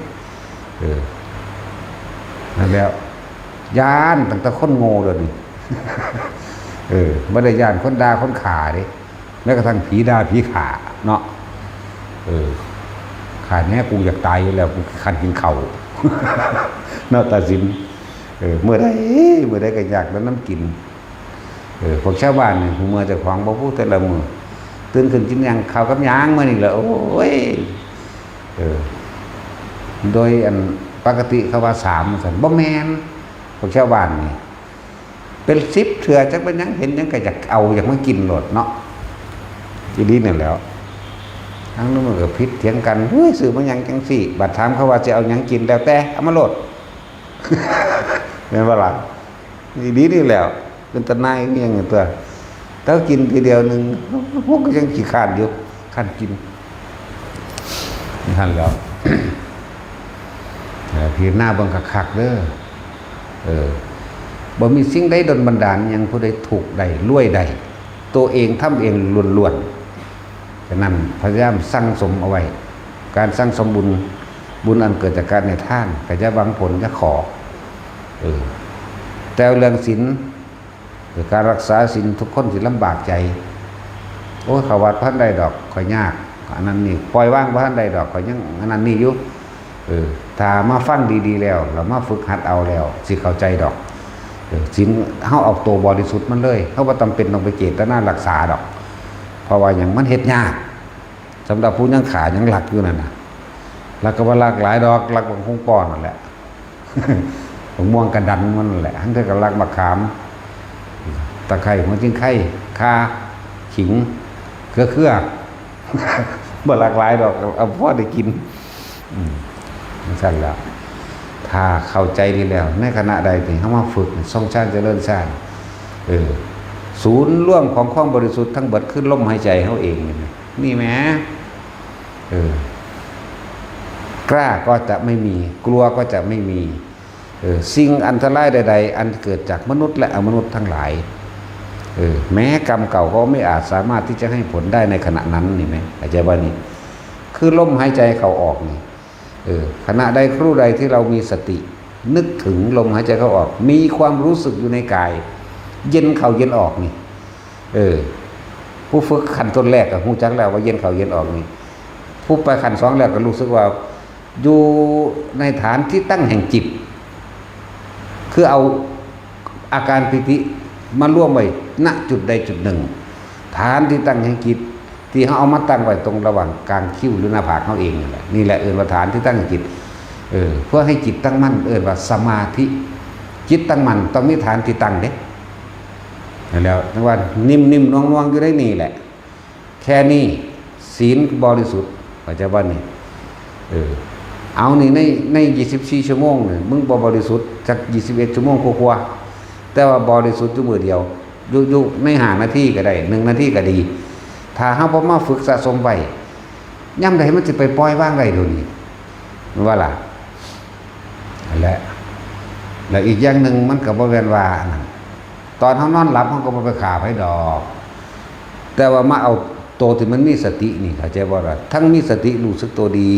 Speaker 1: นั่นแล้วย่านตั้งแต่คนโง่เด้อนี่บ่ได้ย่านคนด่าคนข่าเด้แม้กระทั่งผีด่าผีข่าเนาะข่าแน่กูอยากตายอยู่แล้วกูคันกินข้าวเนาะตาสินเมื่อใดก็อยากแล้วน้ำกินพวกชาวบ้านนี่เมื่อเจ้าของบ่พูดแต่ละมื้อตื่นขึ้นกินหยังข้าวกับหยางมื้อนี่แหละโอ้ยโดยอันปกติเขาว่า3ซั่นบ่แม่นพวกชาวบ้านนี่เป็น10เทื่อจักเป็นหยังเห็นหยังก็อยากเอาอยากมากินโลดเนาะอีดีนั่นแหล้วทั้งนู้นมันก็พิษเถียงกันเฮ้ยซื้อมาหยังจังซี่บัดถามเขาว่าจะเอาหยังกินแล้วแต่เอามาโลดแม่นบ่ล่ะอีดีนี่แหล้วเป็นตะนายมีหยังตัวถ้ากินทีเดียวนึงพวกก็ยังขี้คร้านอยู่คร้านกินนั่นแล้วพี่หน้าเบิ่งคักๆเด้อบ่มีสิ่งใดดลบันดาลหยังผู้ใดถูกใดรวยใดตัวเองทำเองล้วนๆฉะนั้นพยายามสั่งสมเอาไว้การสั่งสมบุญอันเกิดจากการในท่านก็จะหวังผลจะขอแต่เรื่องศีลหรือการรักษาศีลทุกคนสิลำบากใจโอ้ยเขาวัดพันใดดอกข่อยยากอันนั้นนี่ปล่อยว่างพันใดดอกข่อยยังอันนั้นนี่อยู่ถ้ามาฟังดีๆแล้วเรามาฝึกหัดเอาแล้วสิเข้าใจดอกศีลเฮาเอาตัวบริสุทธิ์มันเลยเฮาบ่จำเป็นต้องไปเจตนารักษาดอกเพราะว่าอย่างมันเฮ็ดยากสำหรับผู้ยังขายังหลักอยู่นั่นน่ะหลักก็ว่าหลักหลายดอกหลักของคงป้อนนั่นแหละของม่วงกระดันมันนั่นแหละทั้งเท่ากับหลักมะขามตะไคร้หัวจิ้งไข่ข่าขิงเกลือบ่หลากหลายดอกเอาพอได้กินสั่นแล้วถ้าเข้าใจดีแล้วในขณะใดที่เฮามาฝึกทรงชาติเจริญชาติศูนย์ร่วมของความบริสุทธิ์ทั้งเบิดขึ้นลมหายใจเฮาเองนี่แหมกล้าก็จะไม่มีกลัวก็จะไม่มีสิ่งอันตรายใดๆอันเกิดจากมนุษย์และอมนุษย์ทั้งหลายแม้กรรมเก่าก็ไม่อาจสามารถที่จะให้ผลได้ในขณะนั้นนี่ไหมอาจารย์ว่านี่คื คือลมหายใจเข้าออกนี่ขณะใดครู่ใดที่เรามีสตินึกถึงลมหายใจเข้าออกมีความรู้สึกอยู่ในกายเย็นเข้าเย็นออกนี่ผู้ฝึกขั้นต้นแรกก็ฮู้จักแล้วว่าเย็นเข้าเย็นออกนี่ผู้ไปขั้น2แล้วก็รู้สึกว่าอยู่ในฐานที่ตั้งแห่งจิตคือเอาอาการปิติมาร่วมไว้ณจุดใดจุดหนึ่งฐานที่ตั้งแห่งจิตที่เขาเอามาตั้งไว้ตรงระหว่างกลางคิ้วหรือหน้าผากเขาเองนี่แหละว่าฐานที่ตั้งแห่งจิตเพื่อให้จิตตั้งมั่นว่าสมาธิจิตตั้งมั่นต้องมีฐานที่ตั้งเด้แล้วนะว่านิ่มๆน่วงๆอยู่ได้นี่แหละแค่นี้ศีลบริสุทธิ์ปัจจุบันนี่เอานี่ใน24ชั่วโมงเนี่ยมึงบริสุทธิ์จาก21ชั่วโมงกว่าแต่ว่าบริสุทธิ์อยู่มือเดียวอยู่ใน5นาทีก็ได้1นาทีก็ดีถ้าเฮาบ่มาฝึกสะสมไว้ย่ำใดมันสิไปปล่อยว่างได้โดนี่ว่าล่ะและอีกอย่างหนึ่งมันก็บ่แม่นว่าตอนเฮานอนหลับเฮาก็บ่ไปฆ่าไผดอกแต่ว่ามาเอาโตที่มันมีสตินี่เข้าใจบ่ล่ะทั้งมีสติรู้สึกตัวดี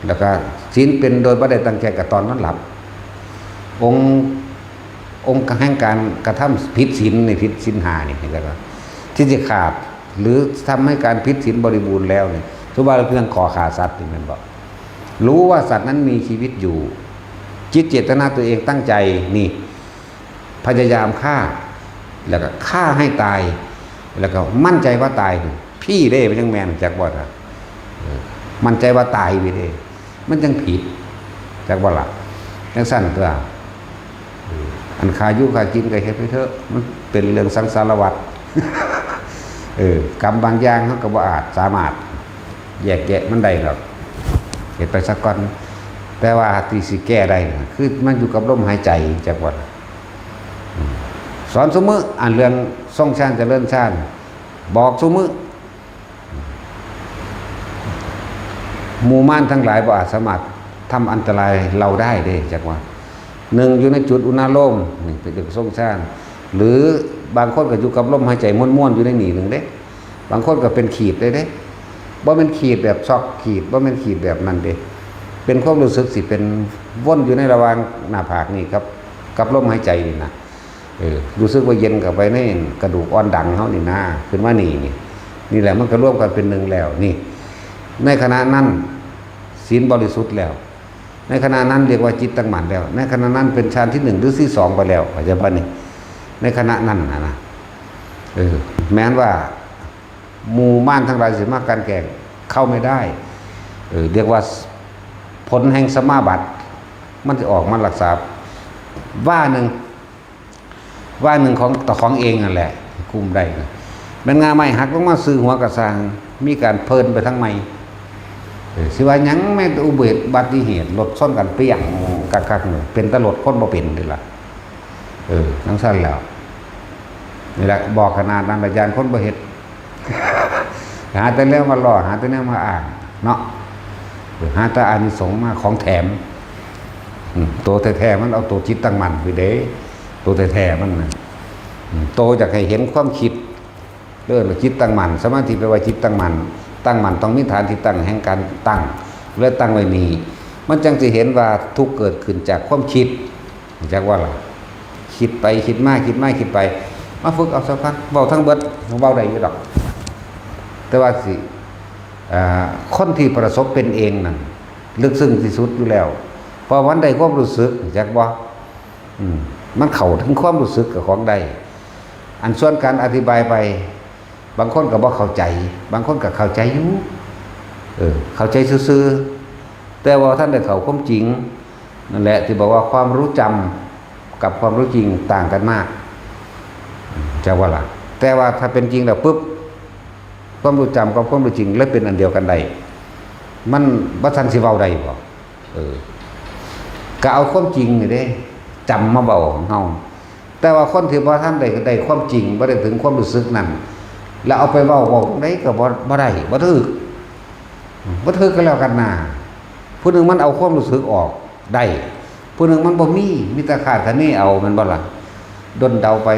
Speaker 1: แล้วก็ศีลเป็นโดยบ่ได้ตั้งใจกับตอนนอนหลับองค์แห่งการกระทำผิดศีลในผิดศีล5นี่ก็ที่จะขาดหรือทำให้การผิดศีลบริบูรณ์แล้วเนี่ยทุกว่าเรื่องขอขาสัตว์นี่มันบอกรู้ว่าสัตว์นั้นมีชีวิตอยู่จิตเจตนาตัวเองตั้งใจนี่พยายามฆ่าแล้วก็ฆ่าให้ตายแล้วก็มั่นใจว่าตายพี่เด้มันยังแมนจากบ่ล่ะมั่นใจว่าตายไปเด้มันยังผิดจากบ่ล่ะยังสั้นตัวอันคายุคากินก็เฮ็ดไปเถอะมันเป็นเรื่องสังสารวัฏกรรมบางอย่างเขาก็บ่อาจสามารถแยกแยะมันได้หรอกเฮ็ดไปสักก่อนแต่ว่าที่สิแก้ได้คือมันอยู่กับลมหายใจจักว่าสอนซุมื้ออ่านเรื่องทรงชาติเจริญชาติบอกซุมื้อหมู่ม่านทั้งหลายบ่อาจสามารถทำอันตรายเราได้เด้จักว่า1อยู่ในจุดอุณาโลมนี่เป็นเรื่องทรงชาติหรือบางคนก็อยู่กับลมหายใจม่วนๆอยู่ในนี่นึงเด้บางคนก็เป็นขีดได้เด้บ่แม่นขีดแบบช็อกขีดบ่แม่นขีดแบบนั้นเด้เป็นความรู้สึกสิเป็นวนอยู่ในระหว่างหน้าผากนี่กับลมหายใจนี่นะรู้สึกว่าเย็นกับไปในกระดูกอ่อนดังเฮานี่นะขึ้นมานี่แหละมันก็ร่วมกันเป็นหนึ่งแล้วนี่ในขณะนั้นศีลบริสุทธิ์แล้วในขณะนั้นเรียกว่าจิตตั้งมั่นแล้วในขณะนั้นเป็นฌานที่1หรือที่2ไปแล้วปัจจุบันนี้ในขณะนั้นนะแม้นว่าหมู่ม่านทั้งหลายสิมาการแก่งเข้าไม่ได้เรียกว่าผลแห่งสมาบัติมันจะออกมารักษาว่าหนึ่งของเองนั่นแหละคุมได้เป็นงาไม้หักลงมาซื้อหัวกระซังมีการเพลินไปทั้งไม้สิว่ายังแม่อุบัติเหตุรถชนกันเปี้ยงกักๆเนี่ยเป็นตลอดคนบ่เป็นนี่ล่ะทั้งสั้นแล้วนี่แหละบอกขนาดนั้นอาจารย์คนบ่เฮ็ดหาแต่แล้วมาล่อหาแต่แล้วมาอ่านเนาะหาแต่อานิสงส์มาของแถมตัวแท้ๆมันเอาตัวจิตตั้งมั่นไปเด้ตัวแท้ๆมันนะโตจากให้เห็นความคิดเรื่องจิตตั้งมั่นสมาธิแปลว่าจิตตั้งมั่นต้องมีฐานที่ตั้งแห่งการตั้งและตั้งไว้นี้มันจังสิเห็นว่าทุกเกิดขึ้นจากความคิดจากว่าล่ะคิดไปคิดมามาฝึกเอาสักพักเบาทั้งเบิดเบาได้อยู่ดอกแต่ว่าสิคนที่ประสบเป็นเองนั่นลึกซึ้งที่สุดอยู่แล้วพอวันใดความรู้สึกจากว่ามันเข้าถึงความรู้สึกกับของใดอันส่วนการอธิบายไปบางคนก็บ่เข้าใจบางคนก็เข้าใจอยู่เข้าใจซื่อๆแต่ว่าท่านได้เข้าความจริงนั่นแหละที่บอกว่าความรู้จำกับความรู้จริงต่างกันมากจะว่าล่ะแต่ว่าถ้าเป็นจริงแล้วปุ๊บความรู้จำกับความรู้จริงเลยเป็นอันเดียวกันได้มันบ่ทันสิเว้าได้บ่ก็เอาความจริงนี่เด้จำมาเว้าของเฮาแต่ว่าคนที่บ่ทันได้ความจริงบ่ได้ถึงความรู้สึกนั้นแล้วเอาไปเว้าได้ก็บ่ได้บ่ถูกก็แล้วกันน่ะผู้นึงมันเอาความรู้สึกออกได้ผู้นึงมันบ่มีแต่คาดคะเนเอามันบ่ล่ะดนเดาไป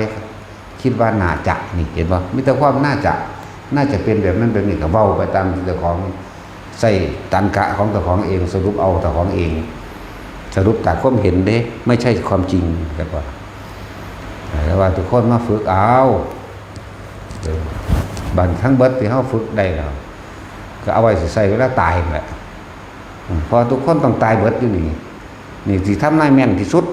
Speaker 1: คิดว่าน่าจะนี่เห็นบ่มีแต่ความน่าจะเป็นแบบนั้นแบบนี้ก็เว้าไปตามเจ้าของ ใส่ตันกะของตัวของเองสรุปเอาตัวของเองสรุปจากความเห็นเด้ไม่ใช่ความจริงกันว่าแต่ว่าทุกคนมาฝึกเอาบันทั้งเบิดที่เขาฝึกได้แล้วก็เอาไว้ใส่เวลาตายแหละพอทุกคนต้องตายเบิดอยู่นี่ที่ทำนายแม่นที่สุด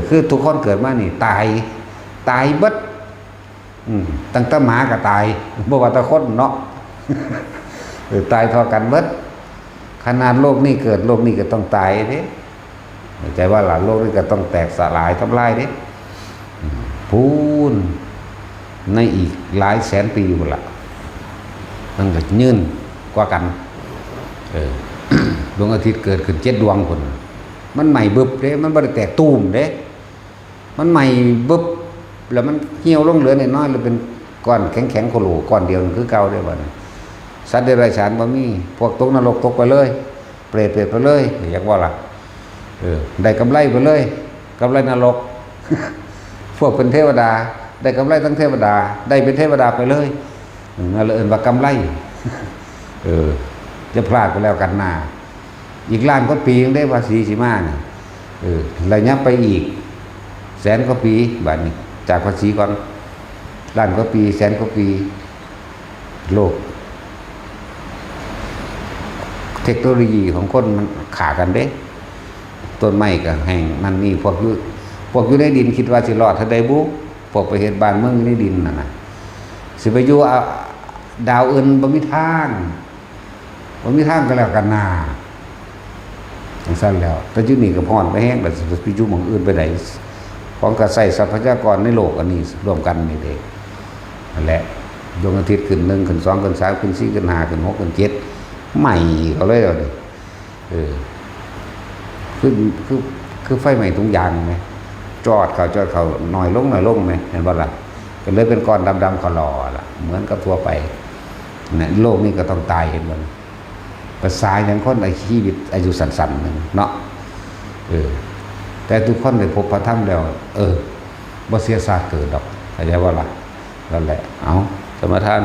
Speaker 1: คือทุกคนเกิดมานี่ตายเบิดตั้งแต่หมาก็ตายบ่ว่าแต่คนเนาะตายเท่ากันเบิดขนาดโลกนี้เกิดโลกนี้ก็ต้องตายเด้ใจว่าหลานโลกนี้ก็ต้องแตกสลายทำลายเด้พูนในอีกหลายแสนปีหมดละมันก็ยืนกว่ากันดวงอาทิตย์เกิดขึ้น7 ดวงคนมันใหม่บึบเด้มันบ่ได้แตกตูมเด้มันใหม่บึบแล้วมันเหี่ยวลงเหลือน้อยๆแล้วเป็นก้อนแข็งๆโคโลก้อนเดียวคือเก่าได้บ่เนี่ยสัตว์เดรัจฉานบ่มีพวกตกนรกตกไปเลยเปรตไปเลยอยากว่าล่ะได้กำไรไปเลยกำไรนรก พวกเป็นเทวดาได้กำไรทั้งเทวดาได้เป็นเทวดาไปเลยนั่นเลยว่ากำไร จะพลาดไปแล้วกันหน้าอีกล้านกว่าปียังได้ภาษีสิมาเนี่ยระยะไปอีกแสนกว่าปีบัดนี้จากภาษีก่อนล้านกว่าปีแสนกว่าปีโลกเทคโนโลยีของคนมันขากันเด้ต้นไม้กับแห่งมันมีพวกอยู่ในดินคิดว่าสิรอดถ้าได้บุพวกไปเฮ็ดบ้านเมืองอยู่ในดินน่ะสิไปอยู่ดาวอื่นบ่มีทางก็แล้วกันนาจังซั่นแล้วแต่อยู่นี่ก็พรไปแห้งแล้วสิไปอยู่หม้องอื่นไปได้ของก็ใช้ทรัพยากรในโลกอันนี้ร่วมกันนี่เด้นั่นแหละดวงอาทิตย์ขึ้น1ขึ้น2ขึ้น3ขึ้น4ขึ้น5ขึ้น6ขึ้น7ใหม่เขาเลยเอาดิคือไฟใหม่ทุกอย่างไหมจอดเขาหน่อยลงไหมเห็นบ่ล่ะก็เลยเป็นก้อนดำๆขลอล่ะเหมือนกับทั่วไปเนี่ยโลกนี้ก็ต้องตายเห็นบ่ภาษาอย่างคนชีวิตอายุสั้นๆนึงเนาะแต่ทุกคนได้พบพระธรรมแล้วบ่เสียชาติเกิดดอกเข้าใจบ่ล่ะนั่นแหละเอาสมทาน